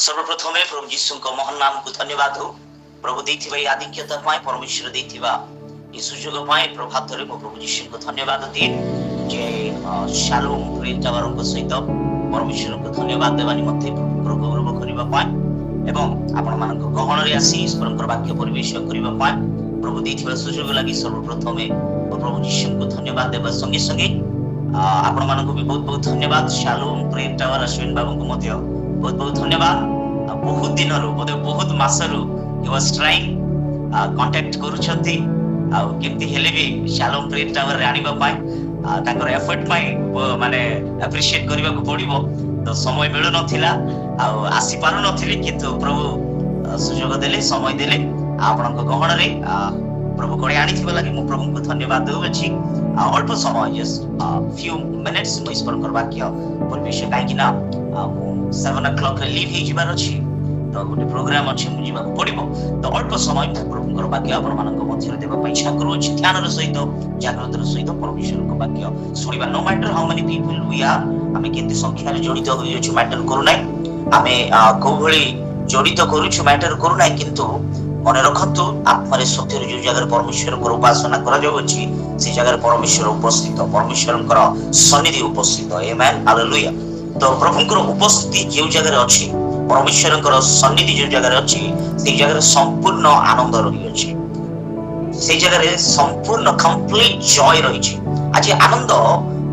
सर्वप्रथमे प्रभु जीशु महान नाम को धन्यवाद हो। प्रभु देथिबा आधिक्यता पाए परमेश्वर देथिबा ये सुजोग पाए प्रभात रे मो प्रभु जीशु को धन्यवाद दिए जे शालोम प्रेम टावर को सहित परमेश्वर को धन्यवाद देवा निमंते प्रभु गौरव करबा पाए एवं आपण मानक गहन रे आसी ईश्वरकर वाक्य परिवेश करबा पाए प्रभु देथिबा सुजोग लागि सर्वप्रथमे प्रभु जीशु को धन्यवाद देबा संगे संगे आपण मानक भी बहुत बहुत धन्यवाद। शालोम प्रेम टावर अश्विन बाबू को मध्य बहुत बहुत धन्यवाद। बहुत दिन रो बहुत मास रो ही वाज ट्राइंग कांटेक्ट करूछंती आ केमती हेले भी शालोम प्रेम टावर रे आनिबा पाए ताकर एफर्ट पाए माने एप्रिशिएट करबा को पड़िबो तो समय मिलु नथिला आ आसी पारु नथिले किंतु प्रभु सुजोग देले समय देले आपनक गहन रे प्रभु कोडे आनिथिबा लागि मु प्रभु को धन्यवाद देउछि। अल्प समय जस्ट फ्यू मिनिट्स मु ईश्वर कर वाक्य परिवेश काई कि ना 7 o'clock रे लीव हे जिबार अछि तो गोटे प्रोग्राम अछि मु जिबा पड़िबो तो अल्प समय प्रभु कर वाक्य आपन मानक मध्य देबा पई इच्छा करू अछि। ध्यान र सहित जागृत र सहित परमेश्वर को वाक्य सुनिबा no matter how many people we are हमें केते संख्या रे जड़ित होय छु मैटर करू नै हमें को भली जड़ित करू छु मैटर करू नै किंतु मन रखतु आत्मा रे सत्य रे जो जगह परमेश्वर को उपासना करा जाउ अछि से जगह परमेश्वर उपस्थित परमेश्वर कर सन्निधि उपस्थित आमेन हालेलुया। तो प्रभु को उपस्थिति जो जगह अछि परमेश्वर कर सन्निधि जो जगह अछि से जगह संपूर्ण आनंद रही अछि से जगह संपूर्ण कंप्लीट जॉय रही छी। आज आनंद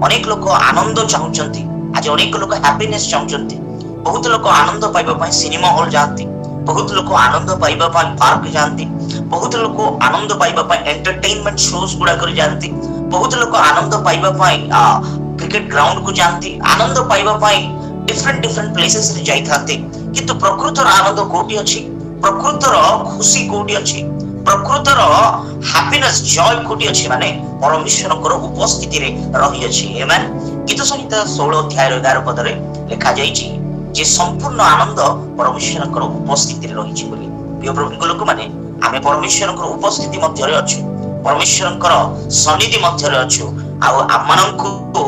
अनेक लोक आनंद चाहुचंती आज अनेक लोक हैप्पीनेस चाहुचंती बहुत लोक आनंद पाइबा पई सिनेमा हॉल जाती बहुत लोक आनंद पाइबा पई पार्क जाती बहुत लोक आनंद पाइबा पई एंटरटेनमेंट शोज गुडा कर जाती बहुत लोक आनंद पाइबा पई क्रिकेट ग्राउंड को जाती आनंद पाइबा पई डिफरेंट प्लेसेस रे जाई थाते किंतु प्रकृतर आनंद कोठी अछि प्रकृतर खुशी कोठी अछि प्रकृतर हैप्पीनेस जॉय कोठी अछि माने परमेश्वर कर उपस्थिति रे रही अछि आमेन। गीत संहिता 16 अध्याय 11 पद रे लिखा जाई छी जे संपूर्ण आनंद परमेश्वर कर उपस्थिति रे रही छी बोली प्रिय प्रभु लोक माने आमे परमेश्वर कर उपस्थिति मध्य रे अछु परमेश्वर कर सन्निधि मध्य रे अछु आ आमन को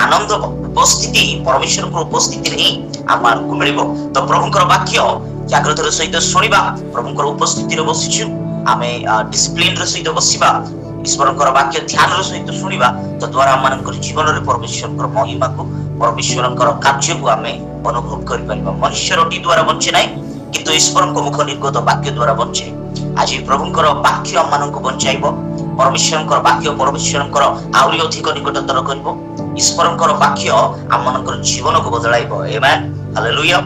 आनंद उपस्थिति परमेश्वर कर उपस्थिति रे आमन को मिलिबो। तो प्रभु कर वाक्य जागृत रे सहित सुनिबा प्रभु कर उपस्थिति रे बसिछु आमे डिसिप्लिन रे सहित बसिबा ईश्वर कर वाक्य ध्यान रे सहित सुनिबा तो द्वारा आमन कर जीवन रे परमेश्वर कर महिमा को परमेश्वर कर कार्य को आमे अनुभव करि परिबा। मनुष्य रोटी द्वारा बंचे नै किंतु ईश्वर को मुख निर्गत वाक्य द्वारा बंचे। आज प्रभु कर वाक्य आमन को बंचाइबो परमेश्वर कर वाक्य परमेश्वर कर आउरी अधिक निकटतर करिवो ईश्वर कर वाक्य आमन कर जीवन को बदलाइबो आमेन हालेलुया।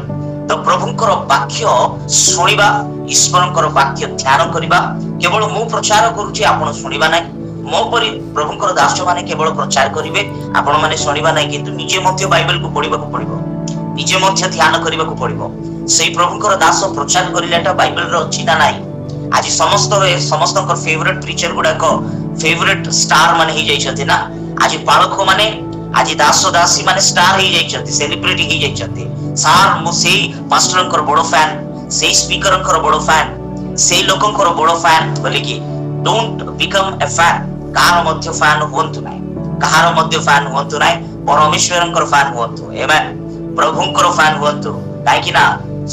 तो प्रभु कर वाक्य सुनिबा ईश्वर कर वाक्य ध्यान करिबा केवल मु प्रचार करूची आपण सुनिबा नै मो परि प्रभु कर दास माने केवल प्रचार करिवे आपण माने सुनिबा नै किंतु निजे मध्य बाइबल को पढिबा को पड़िबो निजे मध्य ध्यान करिबा को पड़िबो सेही प्रभु कर दास प्रचार करिलाटा बाइबल रो अछि ना नै। आज समस्त फेवरेट प्रीचर गुडा को फेवरेट स्टार माने ही जाई छथि ना आज पालक माने आज दास दासी माने स्टार ही जाई छथि सेलिब्रिटी ही जाई छथि सार मो सेही पास्टर कर बडो फैन सेही स्पीकर कर बडो फैन सेही लोकन कर बडो फैन बोले कि डोंट बिकम ए फैन कार मध्य फैन होंतु नै कार मध्य फैन होंतु नै परमेश्वरन कर फैन होंतु आमेन प्रभु कर फैन होंतु काहे कि ना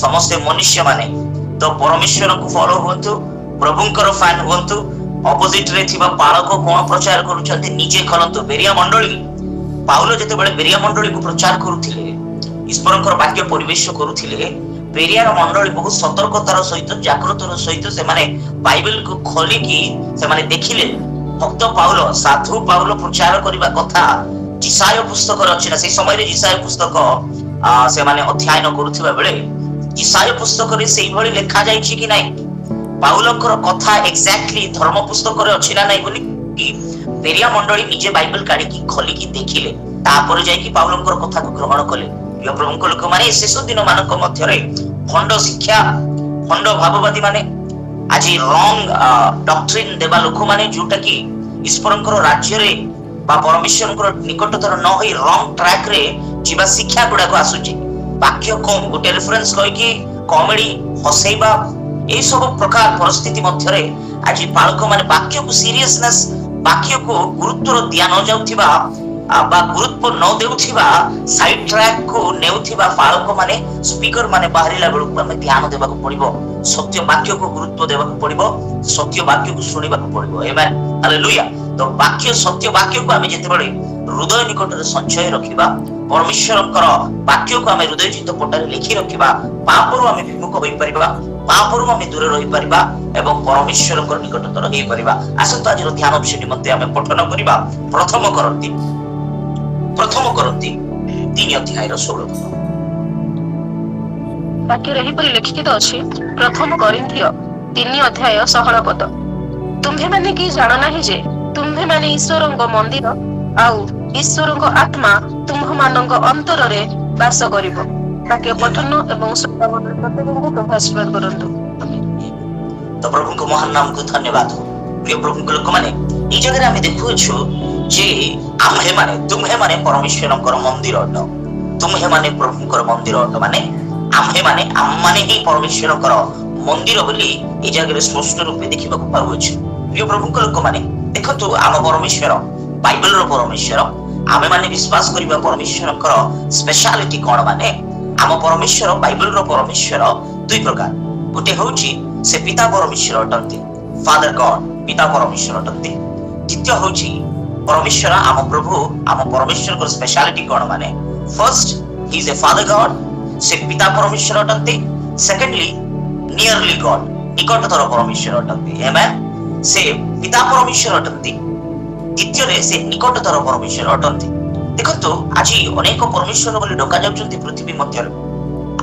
समस्त मनुष्य माने तो परमेश्वर को फॉलो होंतु प्रभु कर फैन होंतु ऑपोजिट रे थिबा पालक कोन प्रचार करूछन्ते निजे खलंतु बेरिया मंडली पाउलो जते बेले बेरिया मंडली को प्रचार करूथिले ईश्वर कर वाक्य परिवेश करूथिले बेरिया मंडली बहुत सतर्कतार सहित जागृतर सहित से माने बाइबल को खोली की से माने देखिले भक्त पाउलो साधु पाउलो प्रचार करबा कथा जिसाय पुस्तक अछि ना से समय रे जिसाय पुस्तक से माने अध्ययन करूथिबा बेले जिसाय पुस्तक रे सेही भली लिखा जाय छी कि नै पाउलकर कथा एक्जेक्टली धर्म पुस्तक रे अछि ना नै बोली कि बेरिया मंडली निजे बाइबल काढी की खोली की देखिले तापर जाय कि पाउलकर कथा को ग्रहण कले। प्रिय प्रभु को लोक माने शेष दिन मानक मध्य रे खंड शिक्षा खंड भाववादी माने आज रॉन्ग डॉक्ट्रिन देबा लोक माने जोटा कि ईश्वरकर राज्य रे बा परमेश्वरकर निकटतर न होई रॉन्ग ट्रैक रे जीवा शिक्षा गुडा को आसुची वाक्य कम गोटे रेफरेंस कहि कि कॉमेडी हसैबा ए सब प्रकार परिस्थिति मध्य रे आज पालक माने वाक्य को सीरियसनेस वाक्य को गुरुत्व दिया न जाउथिबा बा गुरुत्व न देउथिबा साइड ट्रैक को नेउथिबा बालक माने स्पीकर माने बाहरिला बेलକୁ ଆମେ ध्यान देबाक पड़िबो सत्य वाक्य को गुरुत्व देबाक पड़िबो सत्य वाक्य को सुनिबाक पड़िबो आमेन हालेलुया। तो वाक्य सत्य वाक्य को आमे जेतेबेले हृदय निकट रे संचय रखिबा परमेश्वरकर वाक्य को आमे हृदय चित्त पटारे लिखि रखिबा पापरु आमे विमुख होई परिबा पापरु आमे दूर रहि परिबा एवं परमेश्वरकर निकटतर होई परिबा। आसंत आज ध्यान विषय निमंते आमे पठन करिबा प्रथम करंती 3 अध्याय 16 पद। वाक्य रही परि लिखित अछि प्रथम करिन्थिय 3 अध्याय 16 पद। तुम्हे माने कि जानो नाही जे तुम्हे माने ईश्वरंक मंदिर आउ ईश्वरंक आत्मा तुम्ह मानंक अंतर रे वास करिवो। वाक्य पठन एवं श्रवण प्रत्येकଙ୍କୁ प्रभु आशीर्वाद करंतु। तो प्रभु को महान नाम को धन्यवाद हो। प्रिय प्रभु को लोक माने ई जगह आमे देखु छु जे आम्हे माने तुम्हे माने परमेश्वरंकर मंदिर अट तुम्हे माने प्रभुकर मंदिर अट माने आम्हे माने आम माने ही परमेश्वरंकर मंदिर बोली ई जगह स्पष्ट रूप देखिबा को पाउ छु। प्रिय प्रभुकर लोक माने देखंतु आम परमेश्वर बाइबल रो परमेश्वर आमे माने विश्वास करिबा परमेश्वरंकर स्पेशलिटी कोन माने आम परमेश्वर बाइबल रो परमेश्वर दुई प्रकार गोटे होची से पिता परमेश्वर अटंती फादर गॉड पिता परमेश्वर अटंती। द्वितीय होची परमेश्वर आम प्रभु आम परमेश्वर को स्पेशलिटी कोन माने first he is a father God से पिता परमेश्वर अटंती। सेकेंडली नियरली गॉड निकटतर परमेश्वर अटंती आमेन से पिता परमेश्वर अटंती। द्वितीय रे से निकटतर परमेश्वर अटंती। देखंतु आज अनेक परमेश्वर बोली डका जाउछंती पृथ्वी मध्य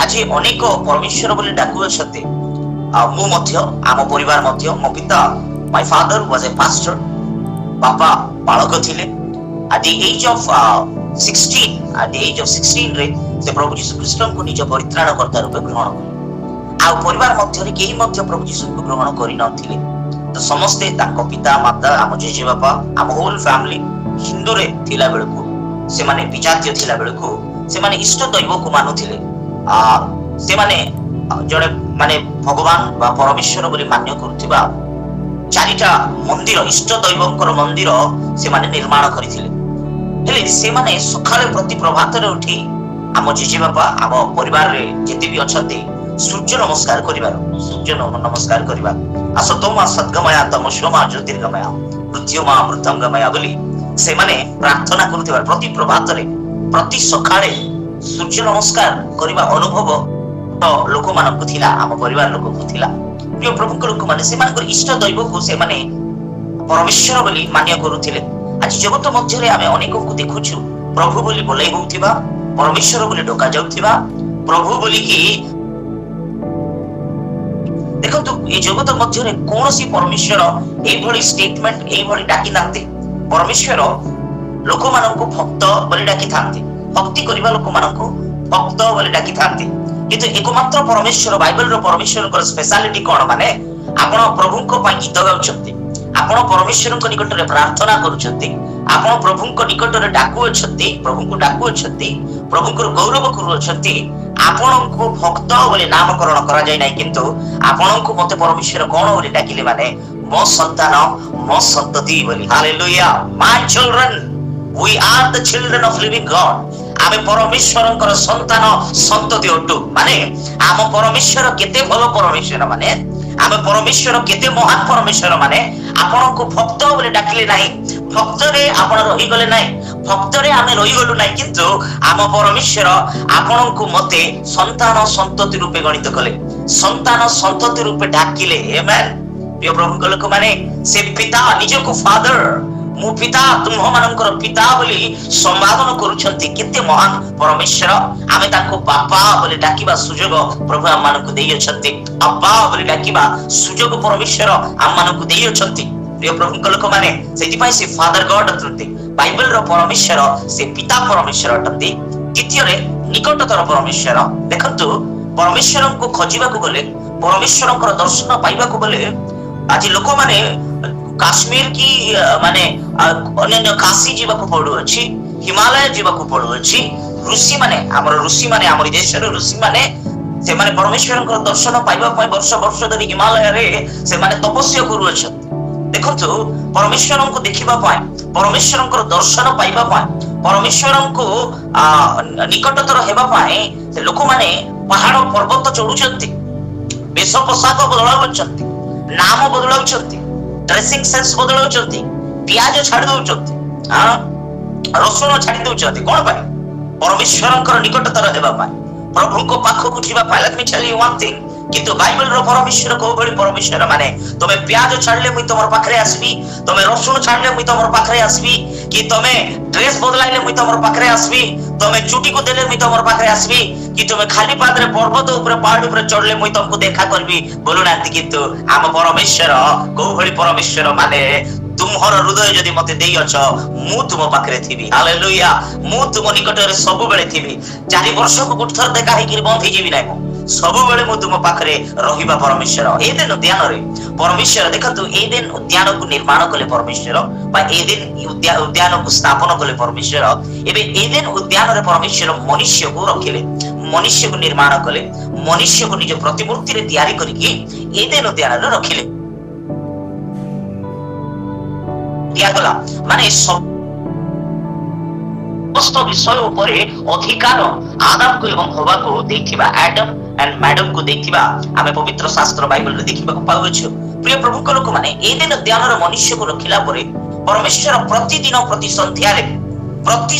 आज अनेक परमेश्वर बोली डाकु अछंती मु मध्य आम परिवार मध्य मो पिता my father was a pastor बापा बालक थिले एट द एज ऑफ 16 रे से प्रभु यीशु ख्रीष्ट को निज परित्राण कर्ता रूपे ग्रहण कले आ परिवार मध्य रे केही मध्य प्रभु यीशु को ग्रहण करि नथिले। तो समस्ते ताको पिता माता आम जेजे बापा आम होल फैमिली हिंदू रे थिला बेलको से माने विजातीय थिला बेलको से माने इष्ट दैव को मानुथिले से माने जड़े माने भगवान बा परमेश्वर बोली मान्य करुथिबा चारिटा मंदिर इष्ट दैवंकर मंदिर से माने निर्माण करिथिले। हेले से माने सखाले प्रति प्रभात रे उठी आम जेजे बापा आम परिवार रे जेते भी अछते सूर्य नमस्कार करिबा असतोमा सद्गमया तमसोमा ज्योतिर्गमया मृत्युमा अमृतंगमया बोली से माने प्रार्थना करुथिबा प्रति प्रभात रे प्रति सखाले सूर्य नमस्कार करिबा अनुभव तो लोक मानक थिला आम परिवार लोक को थिला। प्रिय प्रभु को लोक माने से मानकर इष्ट दैव को से माने परमेश्वर बोली मान्य करुथिले। आज जगत मध्य रे आमे अनेक को देखुछु प्रभु बोली बोलै होउथिबा परमेश्वर बोली डका जाउथिबा प्रभु बोली की देखंतु ए जगत मध्य रे कोनोसी परमेश्वर ए भली स्टेटमेंट ए भली डाकी नांते परमेश्वर लोक मानक भक्त बोली डाकी थांते भक्ति करिबा लोक मानक भक्त बोली डाकी थांते किंतु एकमात्र परमेश्वर बाइबल रो परमेश्वर को स्पेशलिटी कोन माने आपण प्रभु को पई गीत गाउछंती आपण परमेश्वर को निकट रे प्रार्थना करूछंती आपण प्रभु को निकट रे डाकू अछंती प्रभु को डाकू अछंती प्रभु को गौरव करू अछंती आपण को भक्त बोले नामकरण करा जाय नै किंतु आपण को मते परमेश्वर कोन बोले डाकिले माने मो संतान मो संतति बोली hallelujah my children we are the children of living God आमे परमेश्वरंकर संतान संतति अटु माने आम परमेश्वर केते भलो परमेश्वर माने आमे परमेश्वर केते महान परमेश्वर माने आपण को भक्त बोले डाकिले नाही भक्त रे आपण रही गले नाही भक्त रे आमे रही गलु नाही किंतु आम परमेश्वर आपण को मते संतान संतति रूपे गणित कले संतान संतति रूपे डाकिले आमेन। प्रिय प्रभु को लोक माने से पिता निज को फादर मु पिता तुम मानकर पिता बोली संवादन करूछंती केते महान परमेश्वर आमे ताको बापा बोली डाकिबा सुजोग प्रभु हम मानकु देई अछंती अब्बा बोली डाकिबा सुजोग परमेश्वर हम मानकु देई अछंती। प्रिय प्रभु को लोक माने सेति पई से फादर गॉड अछंती बाइबल रो परमेश्वर से पिता परमेश्वर अछंती। द्वितीय रे निकटतर परमेश्वर देखंतु परमेश्वर को खोजिबा को गले परमेश्वरंकर दर्शन पाइबा को गले आज लोक माने काश्मीर की माने अन्य काशी जीवा को पड़ू अछि हिमालय जीवा को पड़ू अछि ऋषि माने हमर देश रे ऋषि माने से माने परमेश्वर को दर्शन पाइबा पय वर्ष वर्ष धरि हिमालय रे से माने तपस्या करू अछि। देखंतु परमेश्वर को देखिबा पय परमेश्वर को दर्शन पाइबा पय परमेश्वरଙ୍କୁ निकटतर हेबा पाए से लोक माने पहाड़ पर्वत चढ़ुचंती, वेश पोशाक बदलाउचंती, नाम बदलाउचंती, ड्रेसिंग सेंस बदलाउचंती, प्याज छाड़ दउचंती, रसुण छाड़ी दउचंती। कोन पाए? परमेश्वरଙ୍କର निकटतर हेबा पाए, प्रभुଙ୍କ पाखକୁ ଯିବା पाए। Let me tell you one thing, किंतु बाइबल रो परमेश्वर को बड़ी परमेश्वर माने तमे प्याज छाड़ले मुई तमर पाखरे आसबी, तमे रसुण छाड़ले मुई तमर पाखरे आसबी, कि तमे ड्रेस बदलाइले मुई तमर पाखरे आसबी, तमे चुटी को देले मुई तमर पाखरे आसबी, कि तमे खाली पादरे पर्वत ऊपर पहाड़ ऊपर चढ़ले मुई तुमको देखा करबी बोलु नांती। किंतु आम परमेश्वर को बड़ी परमेश्वर माने तुम्हार हृदय जदि मते देई अछ मु तुम पाखरे थिबी। हालेलुया। मु तुम निकटरे सब बेले थिबी। 4 वर्ष को गुठर देखा हे कि बंद हे जीवी नै, सब बेले मु तुम पाखरे रहिबा परमेश्वर। एदेन उद्यान रे परमेश्वर देखंतु एदेन उद्यान को निर्माण कले परमेश्वर, बा एदेन उद्यान को स्थापन कले परमेश्वर। एबे एदेन उद्यान रे परमेश्वर मनुष्य को रखिले, मनुष्य को निर्माण कले, मनुष्य को निज प्रतिमूर्ति रे तैयारी करिकि एदेन उद्यान रे रखिले। दियागला माने समस्त विषय उपरे अधिकार आदम को एवं हवा को देखिबा, एडम एंड मैडम को देखिबा आमे पवित्र शास्त्र बाइबल रे देखिबा को पाउछु। प्रिय प्रभु को लोक माने ए दिन ध्यान रे मनुष्य को रखिला परे परमेश्वर प्रतिदिन प्रति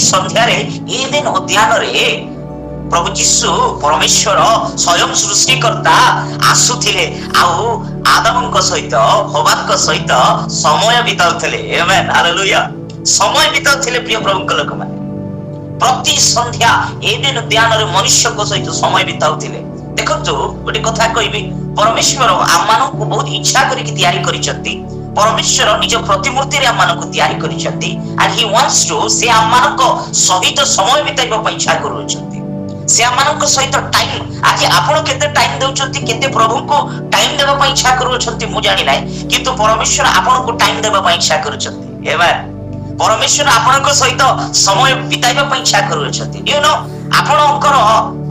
संध्या रे ए दिन ध्यान रे प्रभु यीशु परमेश्वर स्वयं सृष्टिकर्ता आसुथिले आउ आदमଙ୍କ सहित हवाଙ୍କ सहित समय बिताउथिले। आमेन, हालेलुया। समय बिताउथिले प्रिय प्रभुଙ୍କ लोक माने प्रति संध्या ए दिन ध्यान रे मनुष्य को सहित समय बिताउथिले। देखंतु गोटे कथा कहबी, परमेश्वर आमाननको बहुत इच्छा करी कि तैयारी करिसंती। परमेश्वर निज प्रतिमूर्ति रे आमाननको तैयारी करिसंती, एंड ही वांट्स टू से आमानको सहित समय बिताइबा पई इच्छा करूछंती। से आमाननको सहित टाइम आज आपण केते टाइम देउछंती, केते प्रभु को टाइम देबा पई इच्छा करूछंती मु जानि नै, किंतु परमेश्वर आपण को टाइम देबा पई इच्छा करूछंती। आमेन। परमेश्वर आपनको सहित समय बिताइबा पई इच्छा करूछंती। यू नो आपणकर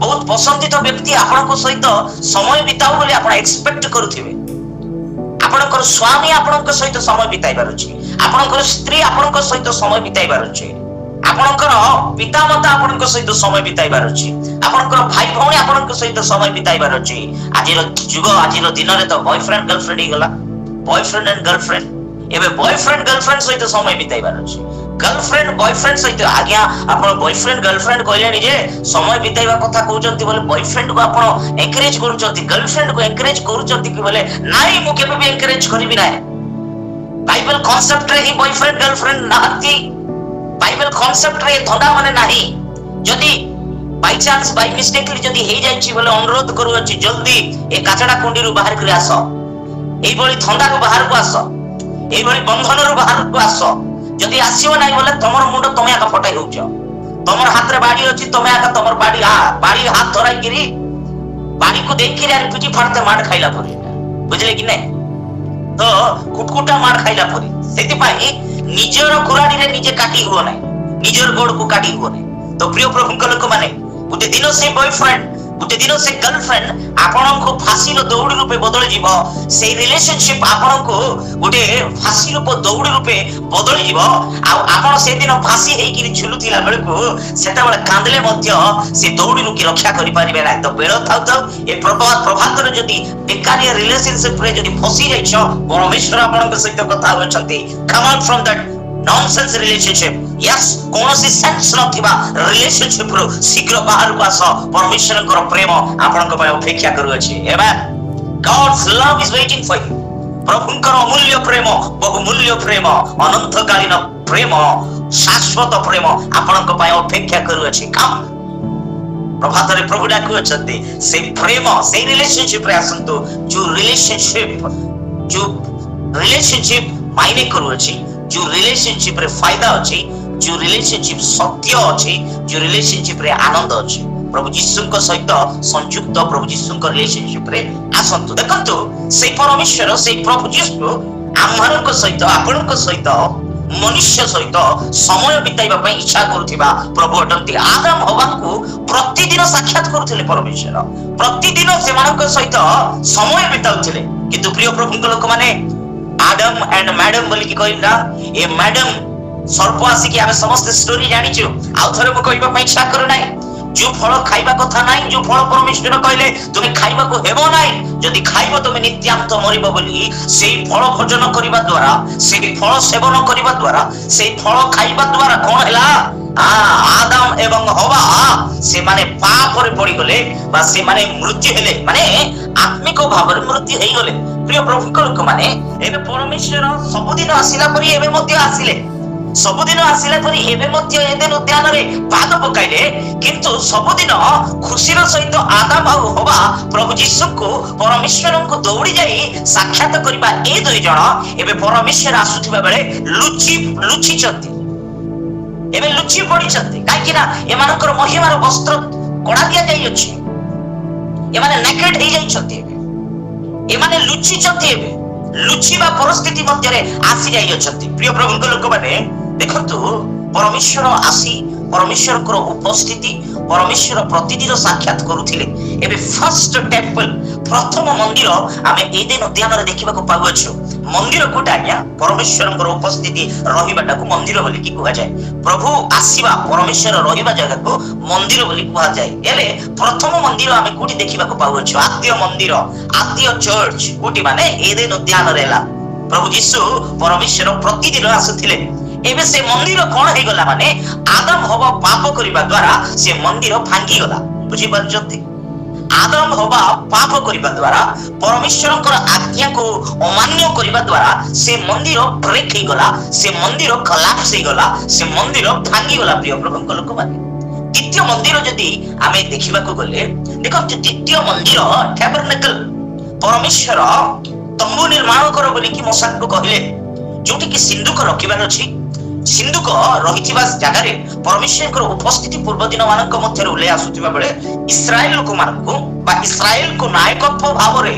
बहुत पसंदीत व्यक्ति आपनको सहित समय बिताउ बोली आपण एक्सपेक्ट करूथिबे। आपणकर स्वामी आपणकर सहित समय बिताइबार अछि, आपणकर स्त्री आपणकर सहित समय बिताइबार अछि, आपणकर पितामाता आपणकर सहित समय बिताइबार अछि, आपणकर भाई भौणी आपणकर सहित समय बिताइबार अछि। आजिर जुग आजिर दिन रे तो बॉयफ्रेंड गर्लफ्रेंड हिगला, बॉयफ्रेंड एंड गर्लफ्रेंड। एबे बॉयफ्रेंड गर्लफ्रेंड सहित समय बिताइबार अछि, गर्लफ्रेंड बॉयफ्रेंड सहित। आज्ञा आपण बॉयफ्रेंड गर्लफ्रेंड कहले जे समय बिताइबा कथा कहउचंती बोले बॉयफ्रेंड को आपण एनकरेज करूचंती, गर्लफ्रेंड को एनकरेज करूचंती कि बोले नाही मु केबे भी एनकरेज करबी नाही। बाइबल कांसेप्ट रे ही बॉयफ्रेंड गर्लफ्रेंड नाहती, बाइबल कांसेप्ट रे धंदा माने नाही। जदी बाय चांस बाय मिस्टेकली जदी हे जायछि बोले अनुरोध करू अछि जल्दी ए काचडा कुंडी रु बाहर करी आसो, एई बळी धंदा को बाहर को आसो, एई बळी बंधन रु बाहर को आसो। जदी आसीओ नाही बोले तमर मुंड तमे आका फटाई होउछ, तमर हाथ रे बाडी अछि तमे आका तमर बाडी हाथ धराई गिरी बाडी को देख के यार पिटी फाड़ते मार खाइला परी, बुझले कि नहीं? तो कुटकुटा मार खाइला परी। सेति पाई निजर कुराडी रे निजे काटी हो नाही, निजर गोड़ को काटी हो नाही। तो प्रिय प्रभुଙ୍କ लोक माने गुटे दिन से बॉयफ्रेंड गुटे दिन से गर्लफ्रेंड आपनको फांसी रो दौड़ी रूपे बदल जीवो, से रिलेशनशिप आपनको गुटे फांसी रूप दौड़ी रूपे बदल जीवो। आ आपण से दिन फांसी हेई कि झुलुतिला बेले को सेटा बेले कांदले मध्य से दौड़ी रुकी रक्षा करि परिबे ना। तो बेलो थाउ थाउ ए प्रभात रे जदी बेकारी रिलेशनशिप रे जदी फसी जाइछो, परमेश्वर आपनको सहित कथा होछंती, come out from that nonsense relationship. Yes, कोनोसी सेंस नथिबा रिलेशनशिप रो शीघ्र बाहर को आसो। परमेश्वर को प्रेम आपनको पय अपेक्षा करू अछि। Amen. God's love is waiting for you. प्रभुଙ୍କର अमूल्य प्रेम, बहुमूल्य प्रेम, अनंतकालीन प्रेम, शाश्वत प्रेम आपनको पय अपेक्षा करू अछि। कम प्रभात रे प्रभु डाकू अछंती, से प्रेम से रिलेशनशिप रे आसंतु जो रिलेशनशिप मायने करू अछि, जो रिलेशनशिप रे फायदा अछि, जो रिलेशनशिप सत्य अछि, जो रिलेशनशिप रे आनंद अछि। प्रभु यीशुଙ୍କ सहित संयुक्त प्रभु यीशुଙ୍କ रिलेशनशिप रे आसंतु। देखंतु से परमेश्वर से प्रभु यीशु आम्हारଙ୍କ सहित आपणଙ୍କ सहित मनुष्य सहित समय बिताइबा पई इच्छा करूथिबा प्रभु अटंती। आदम हवाको प्रतिदिन साक्षात करूथिले परमेश्वर, प्रतिदिन सेमानଙ୍କ सहित समय बिताउथिले। किंतु प्रिय प्रभुଙ୍କ लोक माने आदम एंड मैडम बोली कि कहला, ए मैडम सर्प आसिकी आमे समस्त स्टोरी जानिछु आउ थरे मो कहबा पई इच्छा करू नाही जो फल खाइबा कथा नाही जो फल परमेश्वर कहले तुमे खाइबा को हेबो नाही जदि खाइबो तुमे नित्यांत मरिबो बोली सेही फल भोजन करिबा द्वारा सेही फल सेवन करिबा द्वारा सेही फल खाइबा द्वारा कोन हैला आदम एवं हवा से माने पाप रे पड़ी गले बा से माने मृत्यु हेले माने आत्मिक भाव रे मृत्यु हेई गले प्रिय प्रभु को लोक माने एबे परमेश्वर सबुदिन आसिला परी एबे मध्ये आसिले सबुदिन आसिला परी एबे मध्ये एदेन उद्यान रे पाद पकाइले किंतु सबुदिन खुशीर सहित आदम और हवा प्रभु यीशु को परमेश्वर को दौड़ी जाई साक्षात करबा ए दुई जण एबे परमेश्वर आसुथिबा बेले लुची चंती एबे लुची पड़ी चंती काई कि ना एमानकर महिमार वस्त्र कोडा दिया जाई अछि एमाने नेकेड हे जाई छथि एमाने लुची चंती एबे लुचिबा परिस्थिति मध्य रे आसी जाई अछथि प्रिय प्रभुक लोक माने देखंतु परमेश्वर आसी परमेश्वर को उपस्थिति परमेश्वर प्रतिदिन साक्षात करुथिले एबे फर्स्ट टेम्पल प्रथम मंदिर आमे एदेन उद्यान रे देखिबा को पाउ अछु मंदिर कोटा आज्ञा परमेश्वर को उपस्थिति रहिबाटा को मंदिर बोली की कहा जाय प्रभु आसीबा परमेश्वर रहिबा जगह को मंदिर बोली कहा जाय एले प्रथम मंदिर आमे कोठी देखिबा को पाउ अछु आद्य मंदिर आद्य चर्च कोठी माने एदेन उद्यान रेला प्रभु यीशु परमेश्वर प्रतिदिन आसुथिले एबे से मंदिर कोन हे गला माने आदम हवा पाप करिबा द्वारा से मंदिर भांगी गला बुझी परछथि आदम हवा पाप करिबा द्वारा परमेश्वर को आज्ञा को अमान्य करिबा द्वारा से मंदिर ब्रेक हे गला से मंदिर कोलैप्स हे गला से मंदिर भांगी गला प्रिय प्रभु को लोक माने द्वितीय मंदिर जदि आमे देखिबा को गले देखो द्वितीय मंदिर टैबरनेकल परमेश्वर तंबू निर्माण कर बोली कि मूसा को कहले जोटी कि सिंधुक रखिबार अछि सिंधुक रहिथिबा जगह रे परमेश्वर को उपस्थिति पूर्व दिन मानक मध्य रे उले आसुथिबा बेले इस्राएल लोक मानक बा इस्राएल को नायकत्व भाव रे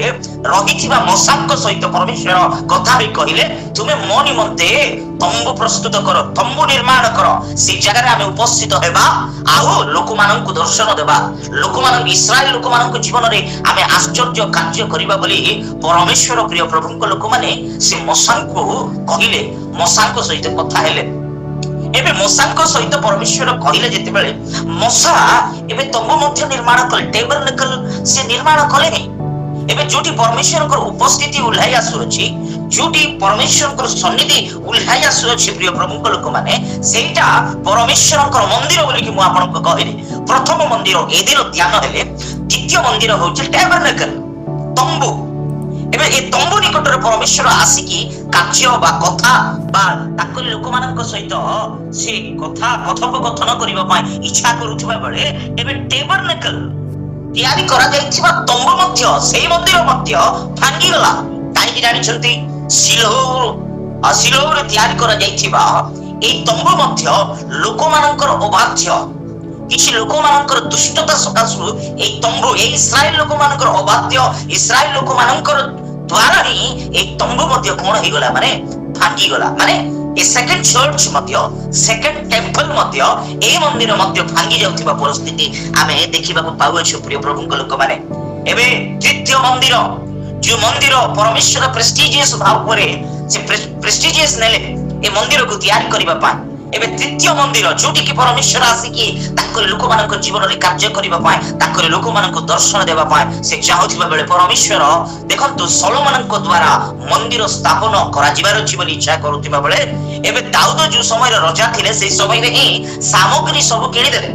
रहिथिबा मूसा को सहित परमेश्वर कथा रे कहिले तुमे मो निमंते तंबू प्रस्तुत करो तंबू निर्माण करो से जगह रे आमे उपस्थित हेबा आउ लोक मानक को दर्शन देबा लोक मानक इस्राएल लोक मानक जीवन रे आमे आश्चर्य कार्य करिबा बोली परमेश्वर प्रिय प्रभु को लोक माने से मूसा को कहिले मूसा को सहित कथा हेले एबे मूसा को सहित परमेश्वर कहिले जते बेले मूसा एबे तंबू मध्य निर्माण कले टैबरनेकल से निर्माण कले नहीं एबे जोटी परमेश्वर को उपस्थिति उल्हाई आसु अछि जोटी परमेश्वर को सन्निधि उल्हाई आसु अछि प्रिय प्रभु को लोक माने सेटा परमेश्वर को मंदिर बोली कि मु आपन को कहले प्रथम मंदिर एदिन ध्यान हेले द्वितीय मंदिर होछि टैबरनेकल तंबू एबे ए तंबू निकट रे परमेश्वर आसिकी कार्य बा कथा बा ताकरी लोक मानक सहित से कथा कथोपकथन करिबा पय इच्छा करूथबा बेले एबे टैबरनेकल तयारी करा जाइथिबा तंबू मध्य सेही मंदिर मध्य भांगी गला काई जानि छथि सिलोर रे तयारी करा जाइथिबा ए तंबू मध्य लोक मानकर अबाध्य किछि लोक मानकर दुष्टता सकाशु ए तंबू ए इस्राएल लोक मानकर अबाध्य इस्राएल लोक मानकर द्वारा ही ए तंबू मध्य कोन हे गला माने भांगी गला माने ए सेकंड चर्च मध्य सेकंड टेंपल मध्य ए मंदिर मध्य भांगी जाउथिबा परिस्थिति आमे देखिबा को पाउ छु प्रिय प्रभु को लोक माने एबे द्वितीय मंदिर जो मंदिर परमेश्वर प्रेस्टिजियस भाव करे से प्रेस्टिजियस नेले ए मंदिर को तैयार करबा पा एबे तृतीय मंदिर जोटी कि परमेश्वर आसिकी ताकर लोक मानक जीवन रे कार्य करिबा पाए ताकर लोक मानक दर्शन देबा पाए से चाहुथिबा बेले परमेश्वर देखंतु सोलोमन को द्वारा मंदिर स्थापन करा जिबार अछि बोली इच्छा करूथिबा बेले एबे दाऊद जो समय राजा थिले से समय रे ही सामग्री सब किनि देले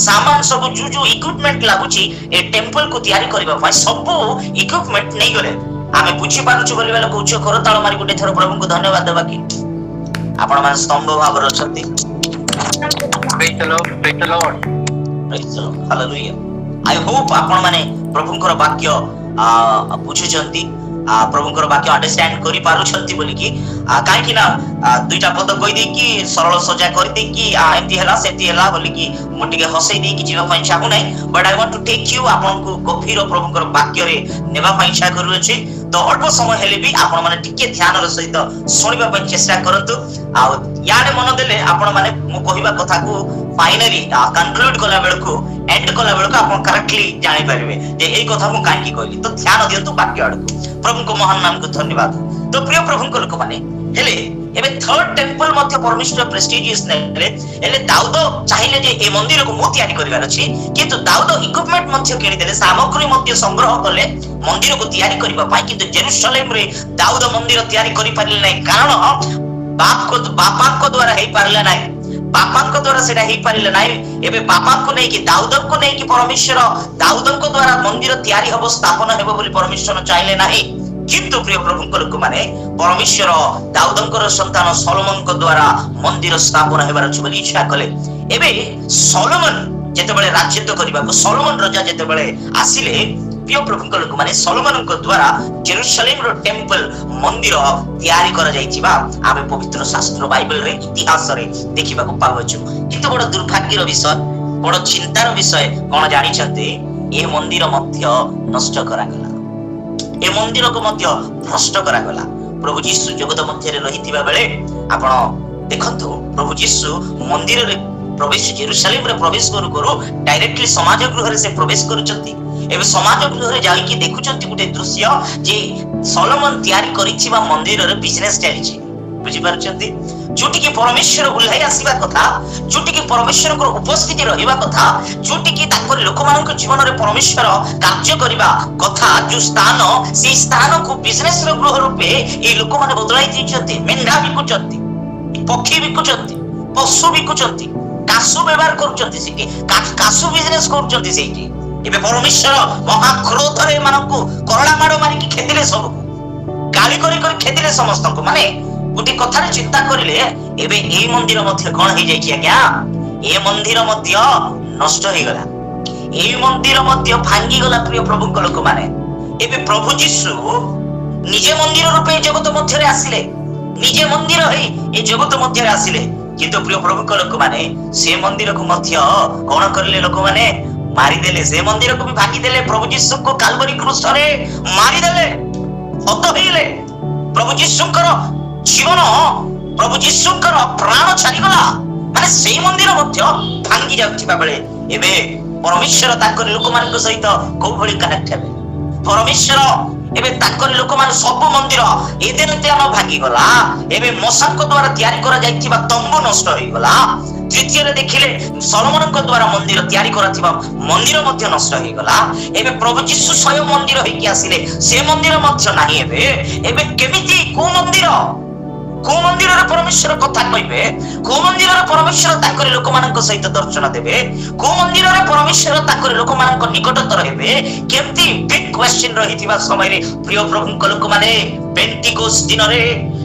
सामान सब जो इक्विपमेंट लागुची ए टेंपल को तैयारी करबा पाए सब इक्विपमेंट नै गले आमे बुझी पारुछु बोली बेले कहूछ करताळ मारी गुटे थरो प्रभु को धन्यवाद देबा की आपण मान स्तंभ भाव रचती praise the Lord hallelujah I hope आपण माने प्रभुंकर वाक्य बुझुचंती प्रभुंकर वाक्य अंडरस्टैंड करि पारु छंती बोली कि काहे कि ना दुईटा पद कहि दे कि सरल सजा कर दे कि एंती हला बोली कि मोटिके हसै दे कि जीवा पई चाहू नै but I want to take you आपण को गभीर प्रभुंकर वाक्य रे नेबा पई इच्छा करू अछि तो अल्प समय हेले भी आपण माने टिके ध्यान र सहित सुनिबा पई चेष्टा करंतु आ याडे मन देले आपण माने मु कहिबा कथा को फाइनली कंक्लूड कला बेल को एंड कला बेल को आपण करेक्टली जानि परिबे जे एई कथा मु काहे की कहली तो ध्यान दियंतु वाक्य आडको प्रभु को महान नाम को धन्यवाद तो प्रिय प्रभु को लोक माने हेले ଏବେ थर्ड टेम्पल ମଧ୍ୟ परमेश्वर प्रेस्टिजियस ନେଲେ ହେଲେ ଦାଉଦ ଚାହିଁଲେ ଯେ ଏ ମନ୍ଦିରକୁ ମୁଁ ତିଆରି କରିବାର ଅଛି, କିନ୍ତୁ ଦାଉଦ ଇକ୍ୱିପମେଣ୍ଟ ମଧ୍ୟ କିଣିଦେଲେ, ସାମଗ୍ରୀ ମଧ୍ୟ ସଂଗ୍ରହ କଲେ ମନ୍ଦିରକୁ ତିଆରି କରିବା ପାଇଁ। କିନ୍ତୁ ଜେରୁସାଲେମରେ ଦାଉଦ ମନ୍ଦିର ତିଆରି କରିପାରିଲେ ନାହିଁ, କାରଣ ବାପାଙ୍କ ଦ୍ୱାରା ହେଇପାରିଲା ନାହିଁ, ବାପାଙ୍କ ଦ୍ୱାରା ସେଟା ହେଇପାରିଲା ନାହିଁ। ଏବେ ବାପାଙ୍କୁ ନେଇକି ଦାଉଦଙ୍କୁ ନେଇକି ପରମେଶ୍ୱର ଦାଉଦଙ୍କ ଦ୍ୱାରା ମନ୍ଦିର ତିଆରି ହବ, ସ୍ଥାପନ ହେବ ବୋଲି ପରମେଶ୍ୱର ଚାହିଁଲେ ନାହିଁ। କିନ୍ତୁ ପ୍ରିୟ ପ୍ରଭୁଙ୍କ ଲୋକମାନେ, ପରମେଶ୍ୱର ଦାଉଦଙ୍କର ସନ୍ତାନ ସଲୋମନଙ୍କ ଦ୍ୱାରା ମନ୍ଦିର ସ୍ଥାପନ ହେବାର ଅଛି ବୋଲି ଇଚ୍ଛା କଲେ। ଏବେ ସଲୋମନ ଯେତେବେଳେ ରାଜ୍ୟତ୍ୱ କରିବାକୁ, ସଲୋମନ ରାଜା ଯେତେବେଳେ ଆସିଲେ, ପ୍ରିୟ ପ୍ରଭୁଙ୍କ ଲୋକମାନେ, ସଲୋମନଙ୍କ ଦ୍ୱାରା ଜେରୁସାଲେମର ଟେମ୍ପଲ ମନ୍ଦିର ତିଆରି କରାଯାଇଥିବା ଆମେ ପବିତ୍ର ଶାସ୍ତ୍ର ବାଇବଲରେ ଇତିହାସରେ ଦେଖିବାକୁ ପାଉଛୁ। କିନ୍ତୁ ବଡ ଦୁର୍ଭାଗ୍ୟର ବିଷୟ, ବଡ ଚିନ୍ତାର ବିଷୟ କଣ ଜାଣିଛନ୍ତି? ଏ ମନ୍ଦିର ମଧ୍ୟ ନଷ୍ଟ କରାଗଲା, ଏ ମନ୍ଦିରକୁ ମଧ୍ୟ ଭ୍ରଷ୍ଟ କରାଗଲା। ପ୍ରଭୁ ଯୀଶୁ ଜଗତ ମଧ୍ୟରେ ରହିଥିବା ବେଳେ ଆପଣ ଦେଖନ୍ତୁ, ପ୍ରଭୁ ଯୀଶୁ ମନ୍ଦିରରେ ପ୍ରବେଶ, ଜେରୁସାଲେମରେ ପ୍ରବେଶ କରୁ କରୁ ଡାଇରେକ୍ଟଲି ସମାଜ ଗୃହରେ ସେ ପ୍ରବେଶ କରୁଛନ୍ତି। ଏବେ ସମାଜ ଗୃହରେ ଯାଇକି ଦେଖୁଛନ୍ତି ଗୋଟେ ଦୃଶ୍ୟ ଯେ ସଲୋମନ ତିଆରି କରିଥିବା ମନ୍ଦିରରେ ବିଜନେସ ଚାଲିଛି। ବୁଝିପାରୁଛନ୍ତି? ଯୋଉଠିକି ପରମେଶ୍ୱର ଓହ୍ଲାଇ ଆସିବା କଥା, ଯୋଉଠିକି ପରମେଶ୍ୱରଙ୍କର ଉପସ୍ଥିତି ରହିବା କଥା, ଯୋଉଠିକି ତାଙ୍କର ଲୋକମାନଙ୍କ ଜୀବନରେ ପରମେଶ୍ୱର କାର୍ଯ୍ୟ କରିବା କଥା, ଯୋଉ ସ୍ଥାନ, ସେଇ ସ୍ଥାନକୁ ବିଜନେସର ଗୃହ ରୂପେ ଏଇ ଲୋକମାନେ ବଦଳାଇ ଦେଇଛନ୍ତି। ମେଣ୍ଢା ବିକୁଛନ୍ତି, ପକ୍ଷୀ ବିକୁଛନ୍ତି, ପଶୁ ବିକୁଛନ୍ତି, କାଶୁ ବ୍ୟବହାର କରୁଛନ୍ତି, ସେଠି କାଶୁ ବିଜନେସ କରୁଛନ୍ତି ସେଇଠି। ଏବେ ପରମେଶ୍ୱର ମହାକ୍ରୋଧରେ ଏମାନଙ୍କୁ କରଳା ମାଡ଼ ମାରିକି ଖେଦିଲେ, ସବୁକୁ ଗାଳି କରି କରି ଖେଦିଲେ ସମସ୍ତଙ୍କୁ। ମାନେ ଗୋଟେ କଥାରେ ଚିନ୍ତା କରିଲେ, ଏବେ ଏଇ ମନ୍ଦିର ମଧ୍ୟ କଣ ହେଇଯାଇଛି ଆଜ୍ଞା? ଏ ମନ୍ଦିର ମଧ୍ୟ ନଷ୍ଟ ହେଇଗଲା, ଏଇ ମନ୍ଦିର ମଧ୍ୟ ଭାଙ୍ଗିଗଲା। ପ୍ରିୟ ପ୍ରଭୁଙ୍କ ଲୋକମାନେ, ଏବେ ପ୍ରଭୁ ଯୀଶୁ ନିଜେ ମନ୍ଦିର ରୂପେ ଜଗତ ମଧ୍ୟରେ ଆସିଲେ, ନିଜେ ମନ୍ଦିର ହେଇ ଏ ଜଗତ ମଧ୍ୟରେ ଆସିଲେ। କିନ୍ତୁ ପ୍ରିୟ ପ୍ରଭୁଙ୍କ ଲୋକମାନେ, ସେ ମନ୍ଦିରକୁ ମଧ୍ୟ କଣ କରିଲେ? ଲୋକମାନେ ମାରିଦେଲେ, ସେ ମନ୍ଦିରକୁ ବି ଭାଙ୍ଗିଦେଲେ। ପ୍ରଭୁ ଯୀଶୁଙ୍କୁ କାଲବରୀ କ୍ରୁଶରେ ମାରିଦେଲେ, ହତ ହେଇଲେ। ପ୍ରଭୁ ଯୀଶୁଙ୍କର ଜୀବନ, ପ୍ରଭୁ ଯୀଶୁଙ୍କର ପ୍ରାଣ ଛାଡିଗଲା। ମାନେ ସେଇ ମନ୍ଦିର ମଧ୍ୟ ଭାଙ୍ଗି ଯାଉଥିବା ବେଳେ ଏବେ ପରମେଶ୍ୱର ତାଙ୍କର ଲୋକମାନଙ୍କ ସହିତ କୋଉ ଭଳି କନେକ୍ଟ ହେବେ? ପରମେଶ୍ୱର ଏବେ ତାଙ୍କର ଲୋକମାନେ, ସବୁ ମନ୍ଦିର ଏଦେନ ଭାଙ୍ଗିଗଲା। ଏବେ ମଶାଙ୍କ ଦ୍ୱାରା ତିଆରି କରାଯାଇଥିବା ତମ୍ବୁ ନଷ୍ଟ ହେଇଗଲା। ତୃତୀୟରେ ଦେଖିଲେ ସଲୋମନଙ୍କ ଦ୍ୱାରା ମନ୍ଦିର ତିଆରି କରାଥିବା ମନ୍ଦିର ମଧ୍ୟ ନଷ୍ଟ ହେଇଗଲା। ଏବେ ପ୍ରଭୁ ଯୀଶୁ ସ୍ୱୟଂ ମନ୍ଦିର ହେଇକି ଆସିଲେ, ସେ ମନ୍ଦିର ମଧ୍ୟ ନାହିଁ। ଏବେ କେମିତି, କୋଉ ମନ୍ଦିର, କୋଉ ମନ୍ଦିରରେ ପରମେଶ୍ୱର କଥା କହିବେ? କୋଉ ମନ୍ଦିରରେ ପରମେଶ୍ୱର ତାଙ୍କର ଲୋକମାନଙ୍କ ସହିତ ଦର୍ଶନ ଦେବେ? କୋଉ ମନ୍ଦିରରେ ପରମେଶ୍ୱର ତାଙ୍କର ଲୋକମାନଙ୍କ ନିକଟତର ହେବେ? କେମିତି ବିଗ୍ କ୍ୱେଶ୍ଚନ ରହିଥିବା ସମୟରେ ପ୍ରିୟ ପ୍ରଭୁଙ୍କ ଲୋକମାନେ, ପେଣ୍ଟିକୋଷ୍ଟ ଦିନରେ